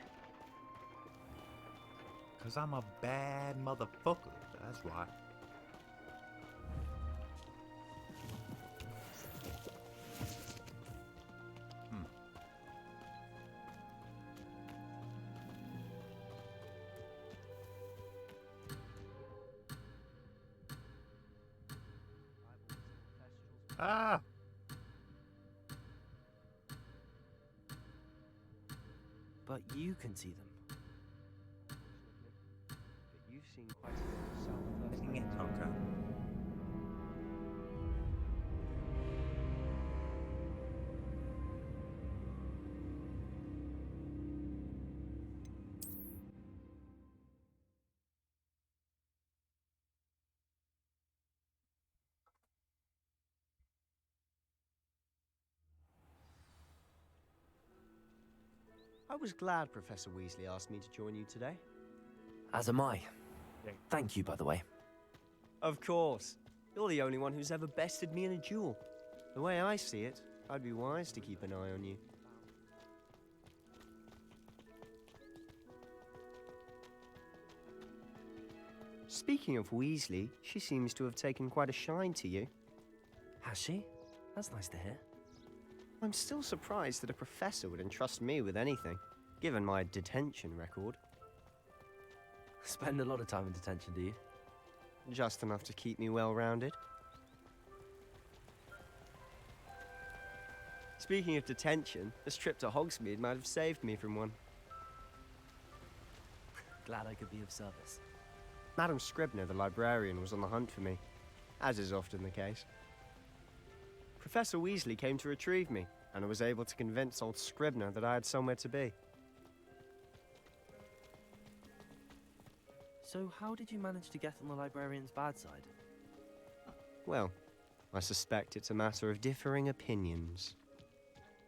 Because I'm a bad motherfucker, that's why. Ah! But you can see them. But you've seen quite a bit yourself firsthand. Okay. I was glad Professor Weasley asked me to join you today. As am I. Thank you, by the way. Of course. You're the only one who's ever bested me in a duel. The way I see it, I'd be wise to keep an eye on you. Speaking of Weasley, she seems to have taken quite a shine to you. Has she? That's nice to hear. I'm still surprised that a professor would entrust me with anything, given my detention record. Spend a lot of time in detention, do you? Just enough to keep me well-rounded. Speaking of detention, this trip to Hogsmeade might have saved me from one. Glad I could be of service. Madam Scribner, the librarian, was on the hunt for me, as is often the case. Professor Weasley came to retrieve me, and I was able to convince old Scribner that I had somewhere to be. So how did you manage to get on the librarian's bad side? Well, I suspect it's a matter of differing opinions.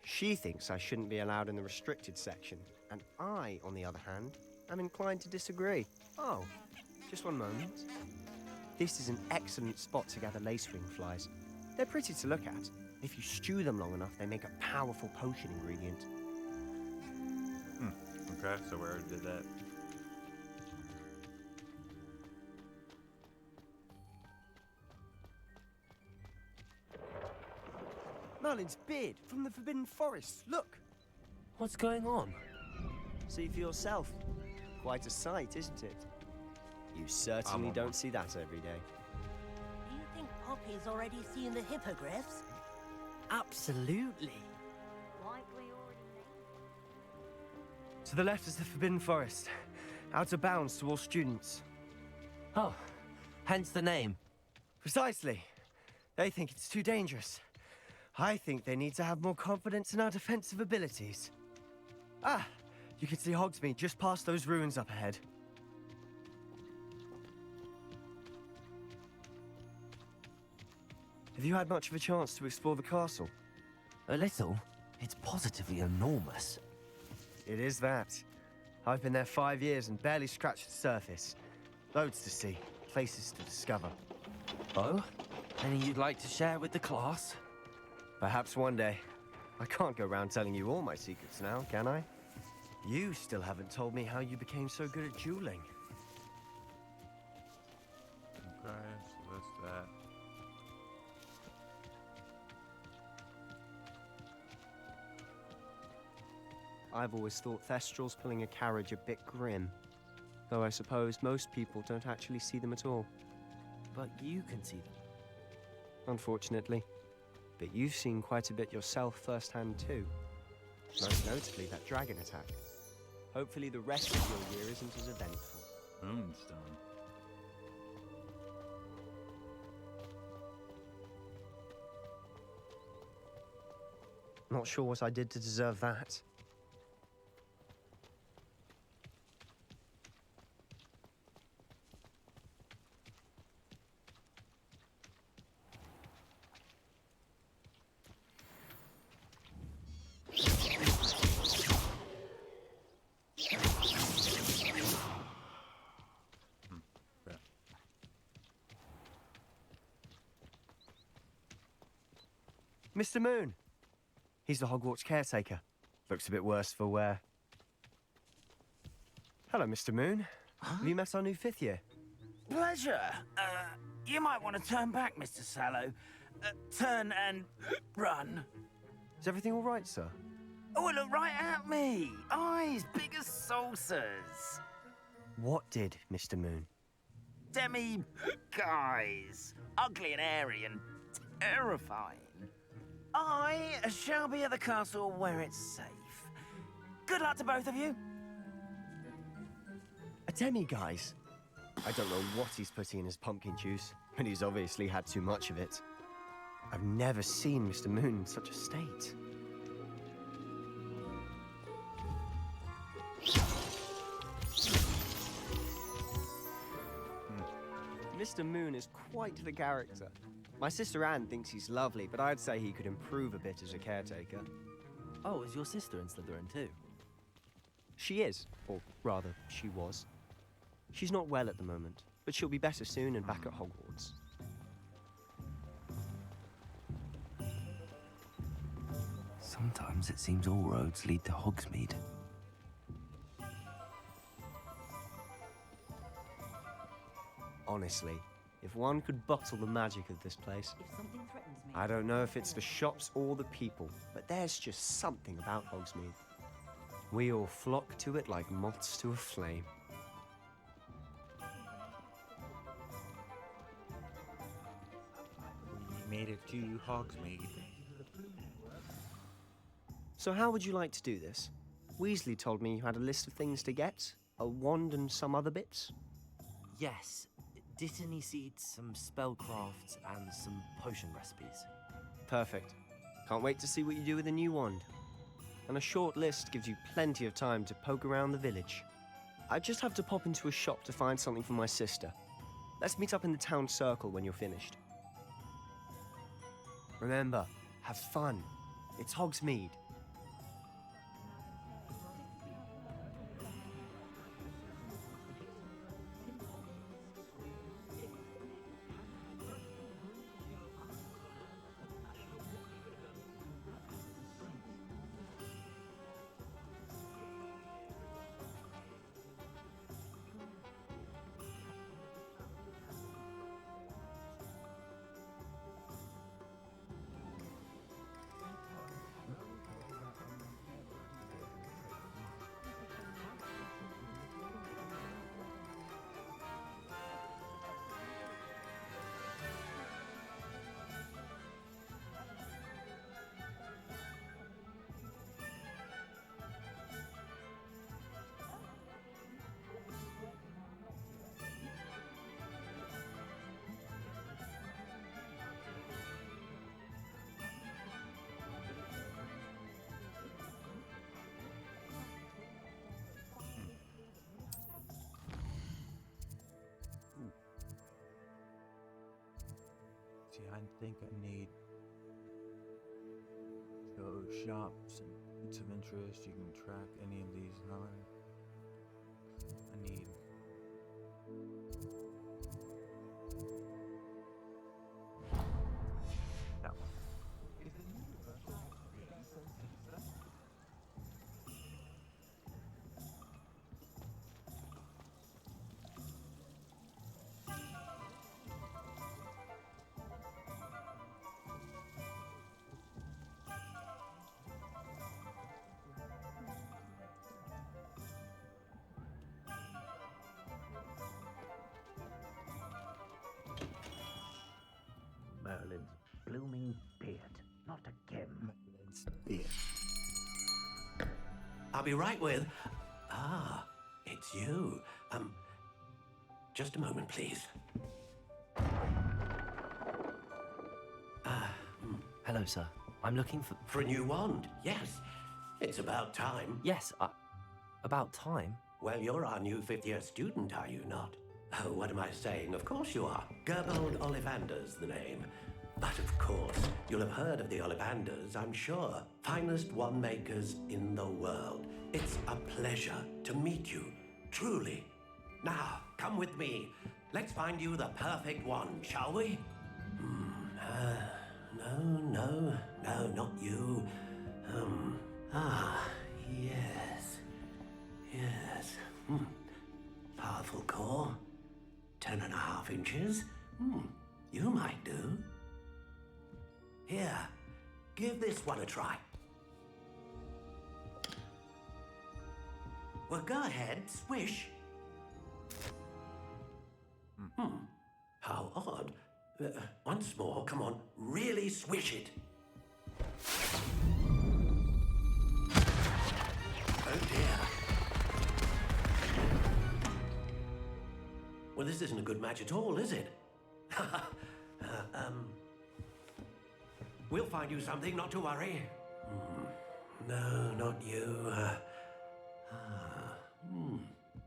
She thinks I shouldn't be allowed in the restricted section, and I, on the other hand, am inclined to disagree. Oh, just one moment. This is an excellent spot to gather lacewing flies. They're pretty to look at. If you stew them long enough, they make a powerful potion ingredient. Okay, so we already did that. Merlin's beard from the Forbidden Forest. Look! What's going on? See for yourself. Quite a sight, isn't it? You certainly don't see that every day. Do you think Poppy's already seen the hippogriffs? Absolutely. Likely already To the left is the Forbidden Forest. Out of bounds to all students. Oh, hence the name. Precisely. They think it's too dangerous. I think they need to have more confidence in our defensive abilities. Ah, you can see Hogsmeade just past those ruins up ahead. Have you had much of a chance to explore the castle? A little. It's positively enormous. It is that. I've been there 5 years and barely scratched the surface. Loads to see, places to discover. Oh? Any you'd like to share with the class? Perhaps one day. I can't go around telling you all my secrets now, can I? You still haven't told me how you became so good at dueling. Okay, so that's that. I've always thought Thestrals pulling a carriage a bit grim. Though I suppose most people don't actually see them at all. But you can see them. Unfortunately. But you've seen quite a bit yourself firsthand too. Most notably that dragon attack. Hopefully the rest of your year isn't as eventful. Moonstone. Not sure what I did to deserve that. Mr. Moon. He's the Hogwarts caretaker. Looks a bit worse for wear. Hello, Mr. Moon. Have you met our new 5th year? Pleasure. You might want to turn back, Mr. Sallow. Turn and run. Is everything all right, sir? Oh, look right at me. Eyes big as saucers. What did, Mr. Moon? Demi guys. Ugly and airy and terrifying. I shall be at the castle where it's safe. Good luck to both of you. A demi, guys. I don't know what he's putting in his pumpkin juice, but he's obviously had too much of it. I've never seen Mr. Moon in such a state. Mr. Moon is quite the character. My sister Anne thinks he's lovely, but I'd say he could improve a bit as a caretaker. Oh, is your sister in Slytherin too? She is, or rather, she was. She's not well at the moment, but she'll be better soon and back at Hogwarts. Sometimes it seems all roads lead to Hogsmeade. Honestly, if one could bottle the magic of this place. If something threatens me, I don't know if it's the shops or the people, but there's just something about Hogsmeade. We all flock to it like moths to a flame. We made it to Hogsmeade. So how would you like to do this? Weasley told me you had a list of things to get, a wand and some other bits. Yes. Dittany seeds, some spellcrafts, and some potion recipes. Perfect. Can't wait to see what you do with the new wand. And a short list gives you plenty of time to poke around the village. I just have to pop into a shop to find something for my sister. Let's meet up in the town circle when you're finished. Remember, have fun. It's Hogsmeade. See, I think I need those shops and points of interest. You can track any of these nine. I need that one. Merlin's blooming beard. Not again. Merlin's beard. I'll be right with... Ah, it's you. Just a moment, please. Hello, sir. I'm looking for... For a new wand, yes. It's about time. Yes, about time? Well, you're our new fifth-year student, are you not? Oh, what am I saying? Of course you are. Gerbold Ollivander's the name. But of course, you'll have heard of the Ollivanders, I'm sure. Finest wand makers in the world. It's a pleasure to meet you, truly. Now, come with me. Let's find you the perfect wand, shall we? No, not you. Yes. Powerful core. 10.5 inches. You might do. Here, give this one a try. Well, go ahead, swish. How odd. Once more, come on, really swish it. Oh dear. Well, this isn't a good match at all, is it? We'll find you something, not to worry. No, not you.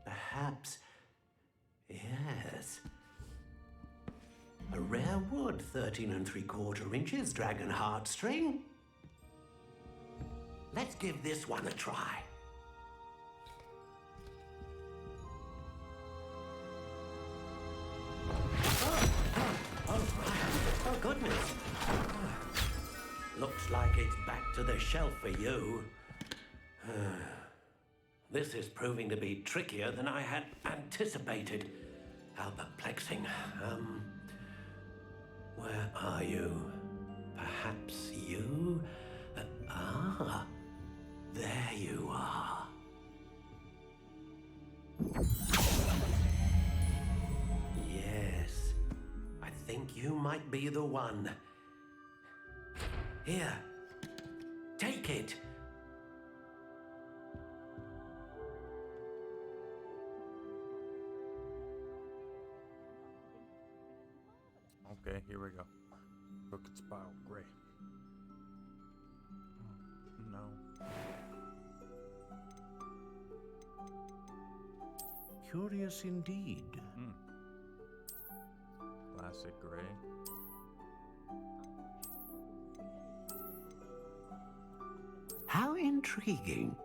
Perhaps. Yes. A rare wood, 13 3/4 inches, dragon heartstring. Let's give this one a try. Oh, goodness. Looks like it's back to the shelf for you. This is proving to be trickier than I had anticipated. How perplexing. Where are you? Perhaps you? There you are. Yes, I think you might be the one. Here, take it. Okay, here we go. Crooked Spiral Gray. No. Curious indeed. Classic gray. How intriguing.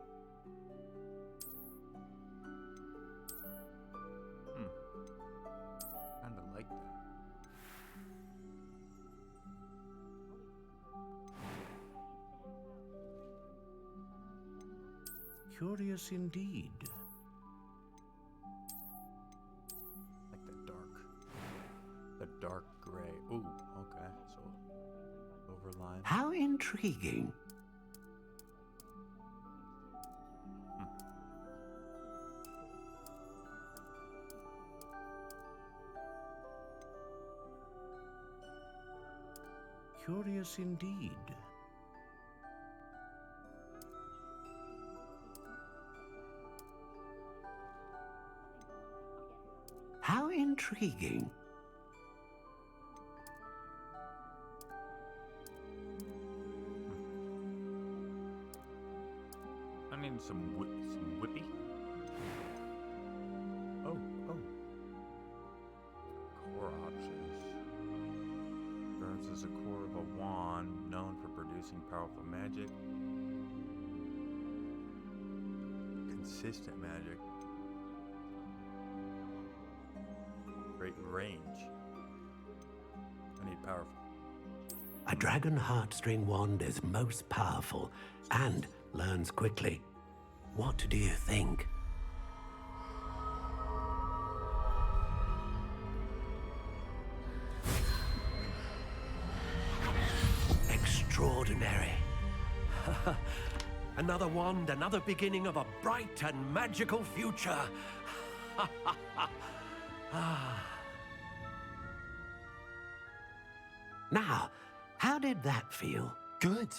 Kinda like that. Curious indeed. Like the dark gray. Ooh, okay. So overline. How intriguing. Curious indeed. How intriguing. I need some whippy. Oh. Core options. Burns is a core of a wand known for producing powerful magic. Consistent magic. Great range. I need powerful. A dragon heartstring wand is most powerful and learns quickly. What do you think? Extraordinary. Another wand, another beginning of a bright and magical future. Now, how did that feel? Good.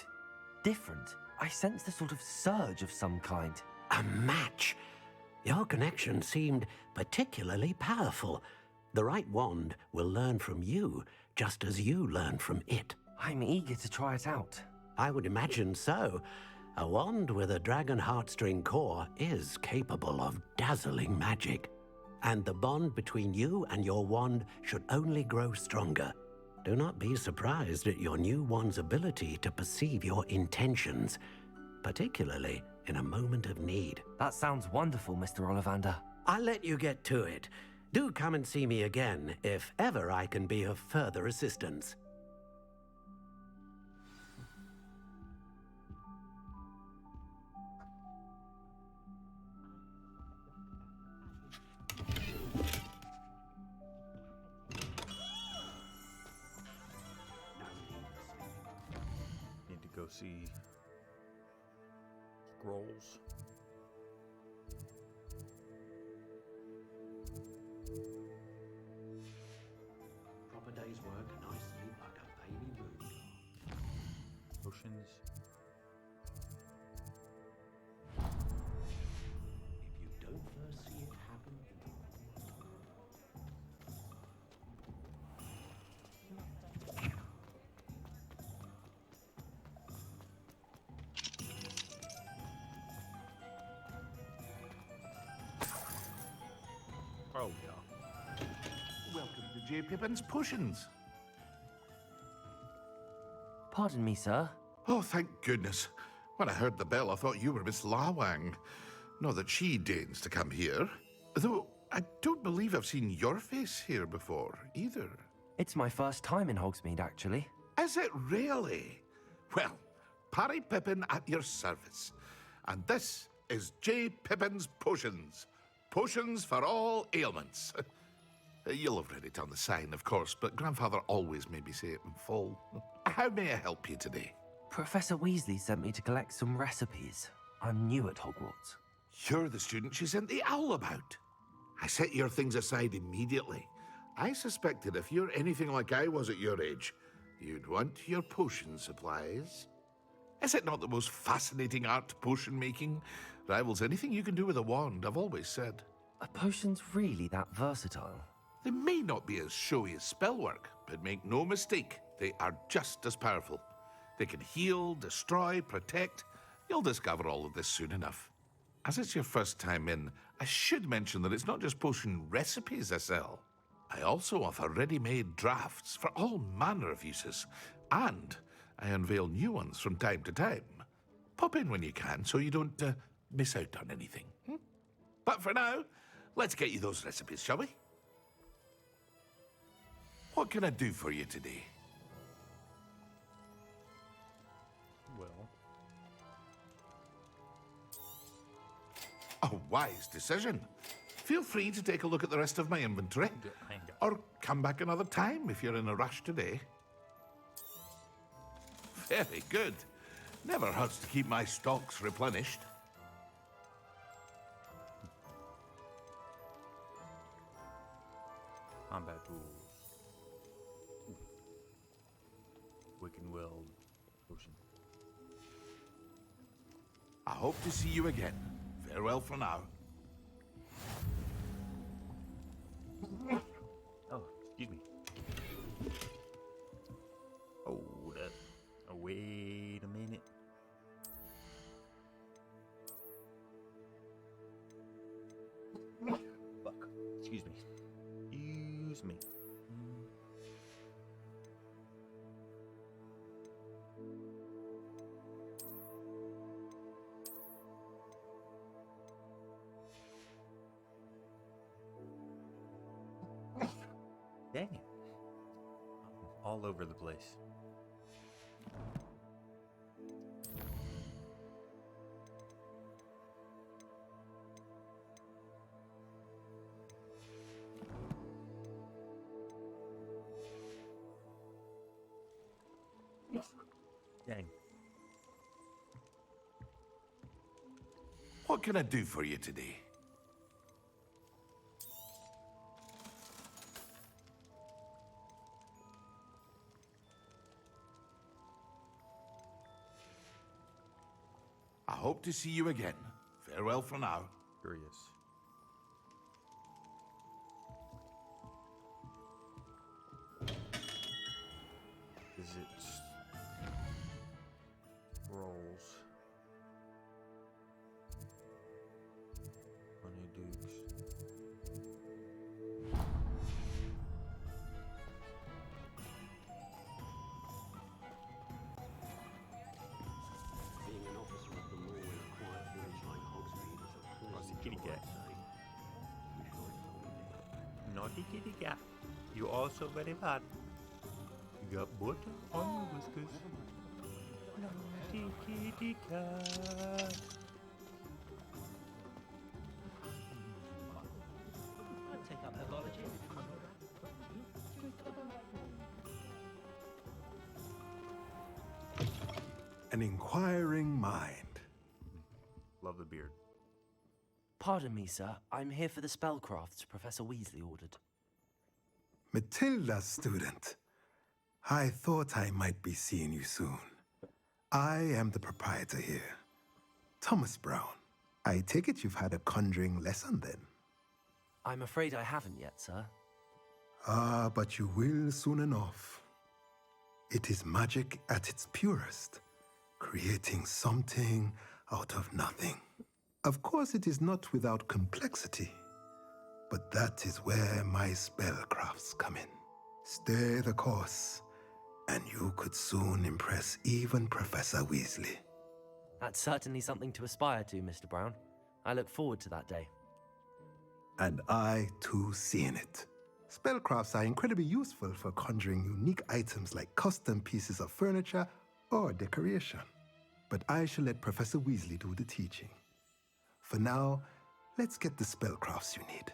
Different. I sensed a sort of surge of some kind. A match. Your connection seemed particularly powerful. The right wand will learn from you, just as you learn from it. I'm eager to try it out. I would imagine so. A wand with a dragon heartstring core is capable of dazzling magic. And the bond between you and your wand should only grow stronger. Do not be surprised at your new wand's ability to perceive your intentions, particularly in a moment of need. That sounds wonderful, Mr. Ollivander. I'll let you get to it. Do come and see me again if ever I can be of further assistance. Need to go see scrolls. Proper day's work, nice sleep, Oh, yeah. Welcome to J. Pippin's Potions. Pardon me, sir. Oh, thank goodness. When I heard the bell, I thought you were Miss Lawang. Not that she deigns to come here. Though, I don't believe I've seen your face here before, either. It's my first time in Hogsmeade, actually. Is it really? Well, Parry Pippin at your service. And this is J. Pippin's Potions. Potions for all ailments. You'll have read it on the sign, of course, but Grandfather always made me say it in full. How may I help you today? Professor Weasley sent me to collect some recipes. I'm new at Hogwarts. You're the student she sent the owl about. I set your things aside immediately. I suspected if you're anything like I was at your age, you'd want your potion supplies. Is it not the most fascinating art, potion making? Rivals anything you can do with a wand, I've always said. Are potions really that versatile? They may not be as showy as spellwork, but make no mistake, they are just as powerful. They can heal, destroy, protect. You'll discover all of this soon enough. As it's your first time in, I should mention that it's not just potion recipes I sell. I also offer ready-made drafts for all manner of uses, and I unveil new ones from time to time. Pop in when you can so you don't miss out on anything. But for now, let's get you those recipes, shall we? What can I do for you today? Well, a wise decision. Feel free to take a look at the rest of my inventory. Or come back another time if you're in a rush today. Very good. Never hurts to keep my stocks replenished. combat tools. Wiccan Will potion. I hope to see you again. Farewell for now. Oh, excuse me. Oh, that. Oh, wait a minute. Fuck. Excuse me. Excuse me. Dang it. All over the place. Dang. What can I do for you today? I hope to see you again. Farewell for now. Curious. Is it rolls? Honeydukes. Being an officer of the law in a quiet village like Hogsmeade is a pleasant What's the kitty cat? job, Naughty kitty cat. You also very bad. You got butter on your whiskers. Naughty kitty cat. I'd take up herbology. An inquiring mind. Love the beard. Pardon me, sir. I'm here for the spellcrafts Professor Weasley ordered. Matilda, student. I thought I might be seeing you soon. I am the proprietor here, Thomas Brown. I take it you've had a conjuring lesson then? I'm afraid I haven't yet, sir. Ah, but you will soon enough. It is magic at its purest, creating something out of nothing. Of course, it is not without complexity. But that is where my spellcrafts come in. Stay the course, and you could soon impress even Professor Weasley. That's certainly something to aspire to, Mr. Brown. I look forward to that day. And I, too, seen it. Spellcrafts are incredibly useful for conjuring unique items like custom pieces of furniture or decoration. But I shall let Professor Weasley do the teaching. For now, let's get the spellcrafts you need.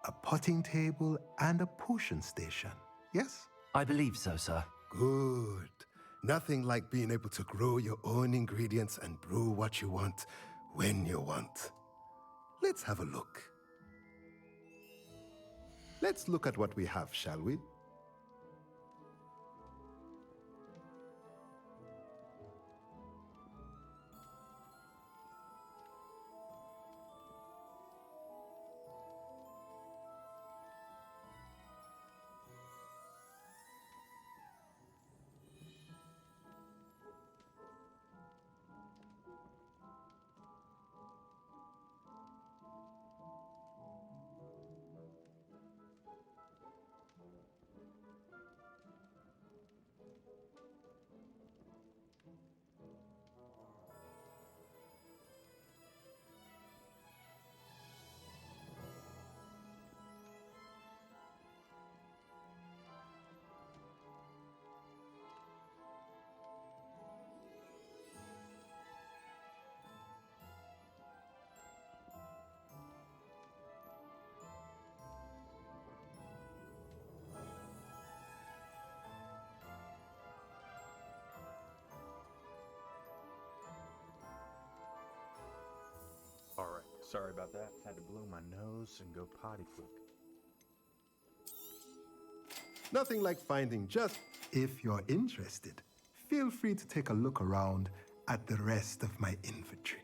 A potting table and a potion station, yes? I believe so, sir. Good. Nothing like being able to grow your own ingredients and brew what you want when you want. Let's have a look. Let's look at what we have, shall we? Alright, sorry about that. Had to blow my nose and go potty quick. Nothing like finding just... If you're interested, feel free to take a look around at the rest of my inventory.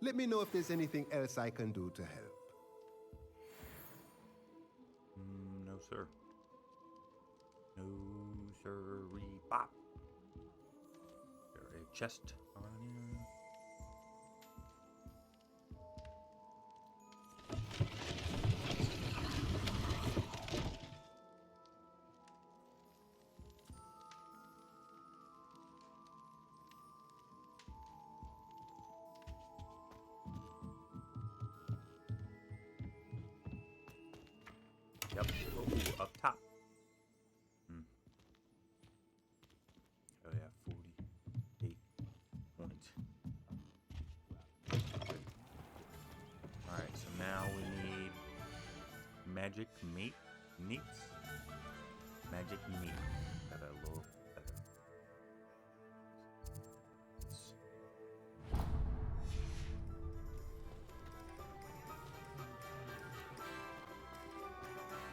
Let me know if there's anything else I can do to help. No, sir. No, sir-ree, bop. There a chest on here. Yep. Oh, up top. Oh yeah, 48 points. Alright, so now we need magic neats. Magic meat. Got a little better.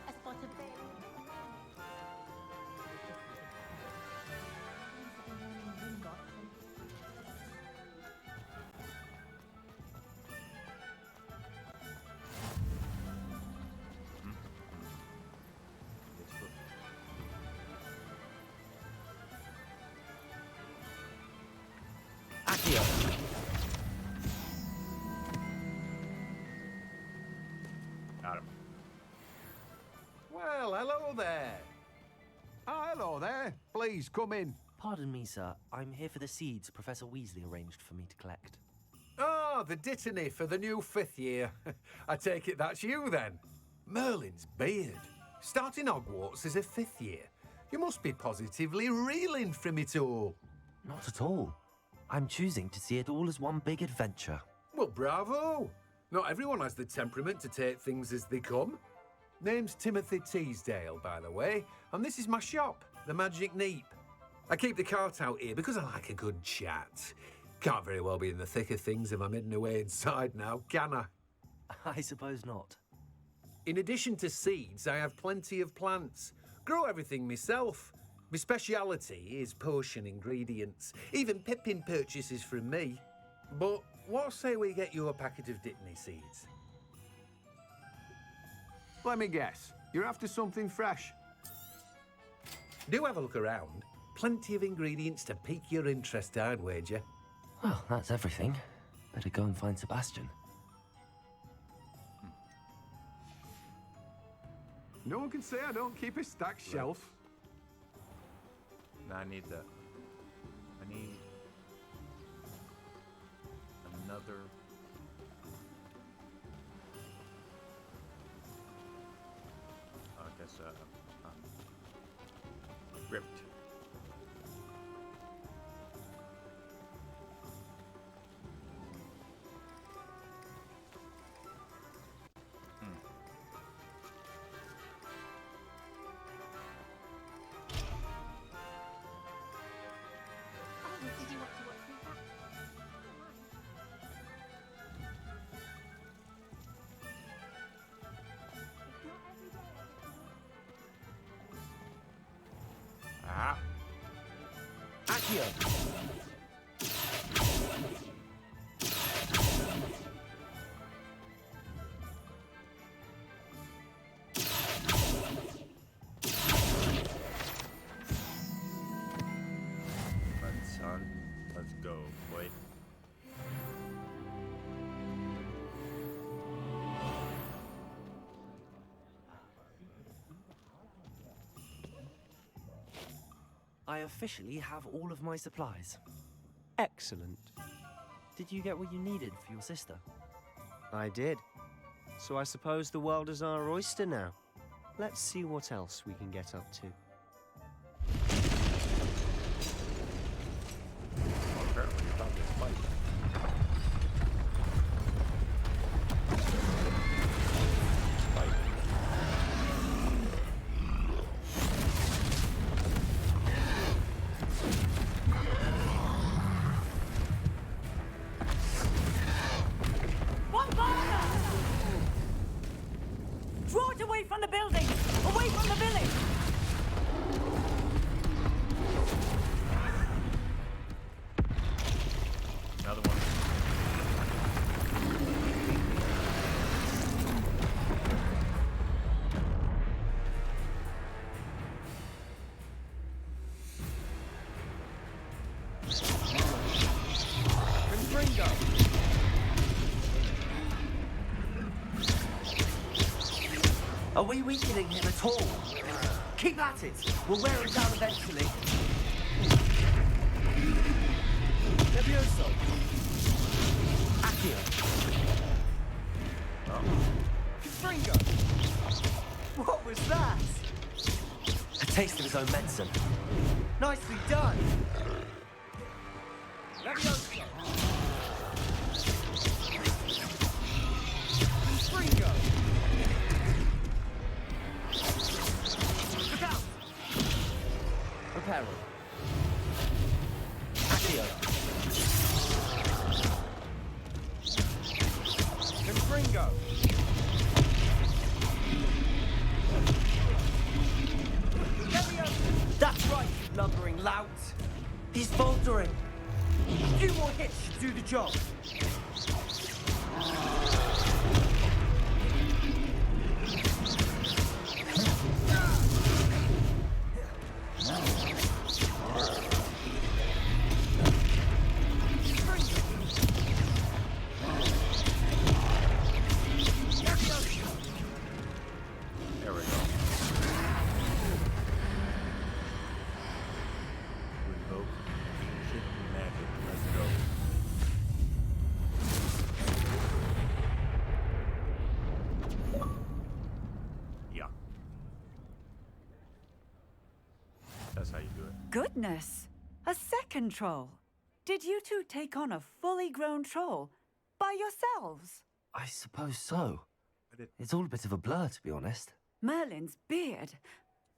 A spot of bay. Got him. Well, hello there. Oh, hello there. Please come in. Pardon me, sir. I'm here for the seeds Professor Weasley arranged for me to collect. Oh, the dittany for the new 5th year. I take it that's you then. Merlin's beard. Starting Hogwarts as a 5th year. You must be positively reeling from it all. Not at all. I'm choosing to see it all as one big adventure. Well, bravo. Not everyone has the temperament to take things as they come. Name's Timothy Teasdale, by the way, and this is my shop, the Magic Neep. I keep the cart out here because I like a good chat. Can't very well be in the thick of things if I'm hidden away inside now, can I? I suppose not. In addition to seeds, I have plenty of plants. Grow everything myself. My speciality is potion ingredients. Even Pippin purchases from me. But what say we get you a packet of Dittany seeds? Let me guess. You're after something fresh. Do have a look around. Plenty of ingredients to pique your interest, I'd wager. Well, that's everything. Better go and find Sebastian. No one can say I don't keep a stacked shelf. No, I need that. I need another. I guess ripped. Did you want to watch me back? Ah. Accio! Son, let's go, boy. I officially have all of my supplies. Excellent. Did you get what you needed for your sister? I did. So I suppose the world is our oyster now. Let's see what else we can get up to. Apparently you found this fight. Draw it away from the building! Away from the village! Another one. Confringo! Are we weakening him at all? Keep at it! We'll wear him down eventually. Levioso! Accio! Confringo! What was that? A taste of his own medicine. Nicely done! Levioso! Confringo! Look out! Reparo. Accio. Confringo. That's right, you lumbering lout. He's faltering. A few more hits should do the job. There we go. Invoke ancient magic. Let's go. Yeah. That's how you do it. Goodness! A second troll! Did you two take on a fully grown troll? By yourselves? I suppose so. It's all a bit of a blur, to be honest. Merlin's beard.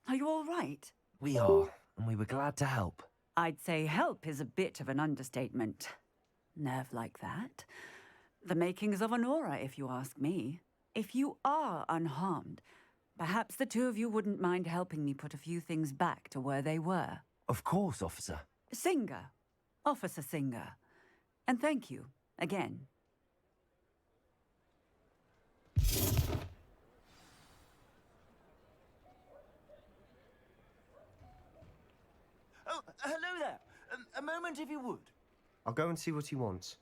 Are you all right? We are, and we were glad to help. I'd say help is a bit of an understatement. Nerve like that. The makings of an aura, if you ask me. If you are unharmed, perhaps the two of you wouldn't mind helping me put a few things back to where they were. Of course, officer. Singer. Officer Singer. And thank you, again. Oh, hello there. A moment if you would. I'll go and see what he wants.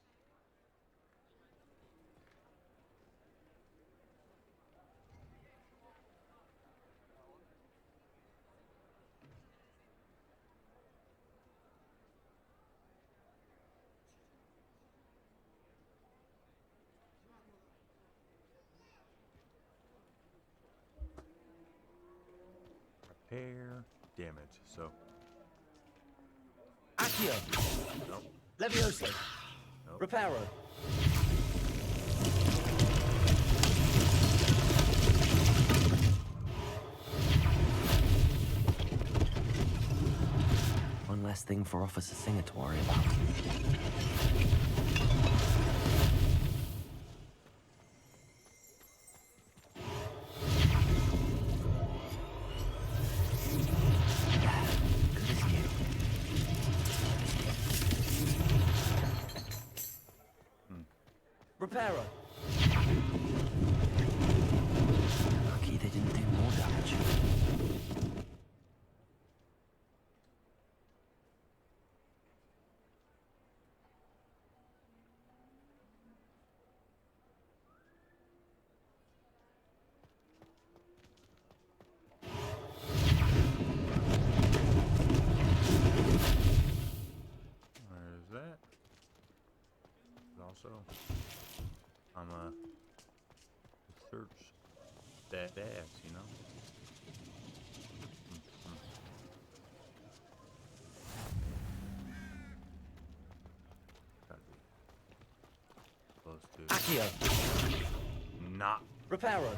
repair damage. So. Accio. Nope. Levioso. Nope. Reparo. One less thing for Officer Singer to worry about. Reparo. Lucky they didn't do more damage. There's that. Also, I'm a search that ass, you know. Gotta be close to. Accio. Not. Reparo.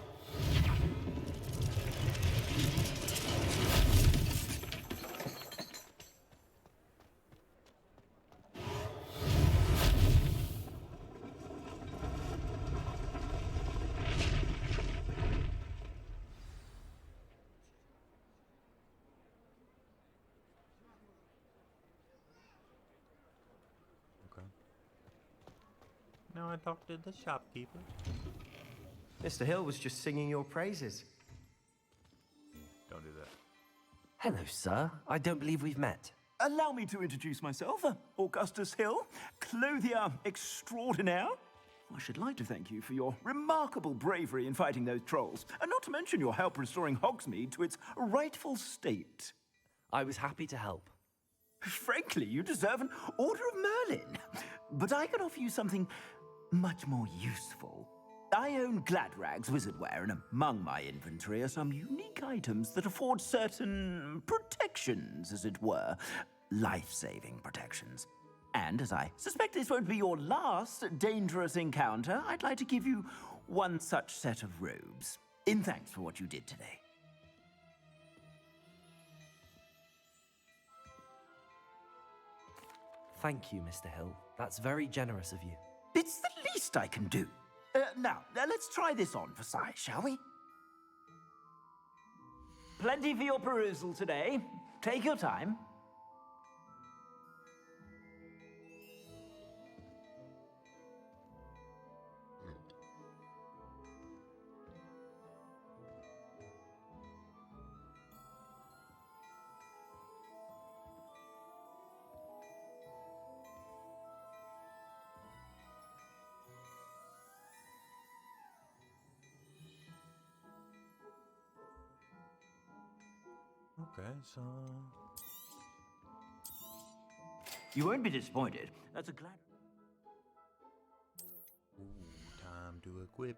Now I talked to the shopkeeper. Mr. Hill was just singing your praises. Don't do that. Hello, sir. I don't believe we've met. Allow me to introduce myself, Augustus Hill, clothier extraordinaire. I should like to thank you for your remarkable bravery in fighting those trolls, and not to mention your help restoring Hogsmeade to its rightful state. I was happy to help. Frankly, you deserve an Order of Merlin. But I can offer you something much more useful. I own Gladrag's wizardware, and among my inventory are some unique items that afford certain protections, as it were. Life-saving protections. And as I suspect this won't be your last dangerous encounter, I'd like to give you one such set of robes, in thanks for what you did today. Thank you, Mr. Hill. That's very generous of you. It's the least I can do. Now, let's try this on for size, shall we? Plenty for your perusal today. Take your time. Okay, so. You won't be disappointed. That's a glad. Ooh, time to equip.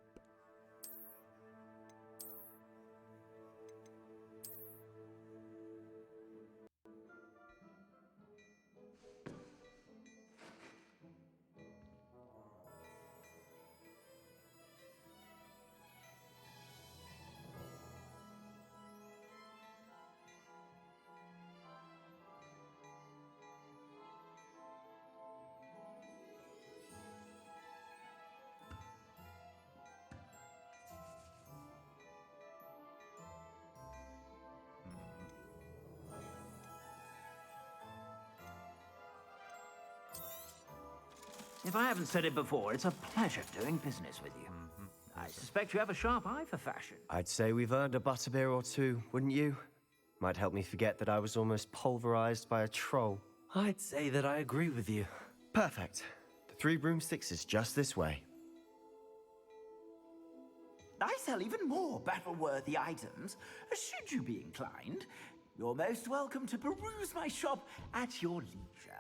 If I haven't said it before, it's a pleasure doing business with you. I suspect you have a sharp eye for fashion. I'd say we've earned a butterbeer or two, wouldn't you? Might help me forget that I was almost pulverized by a troll. I'd say that I agree with you. Perfect. The 3 broomsticks is just this way. I sell even more battle-worthy items. Should you be inclined, you're most welcome to peruse my shop at your leisure.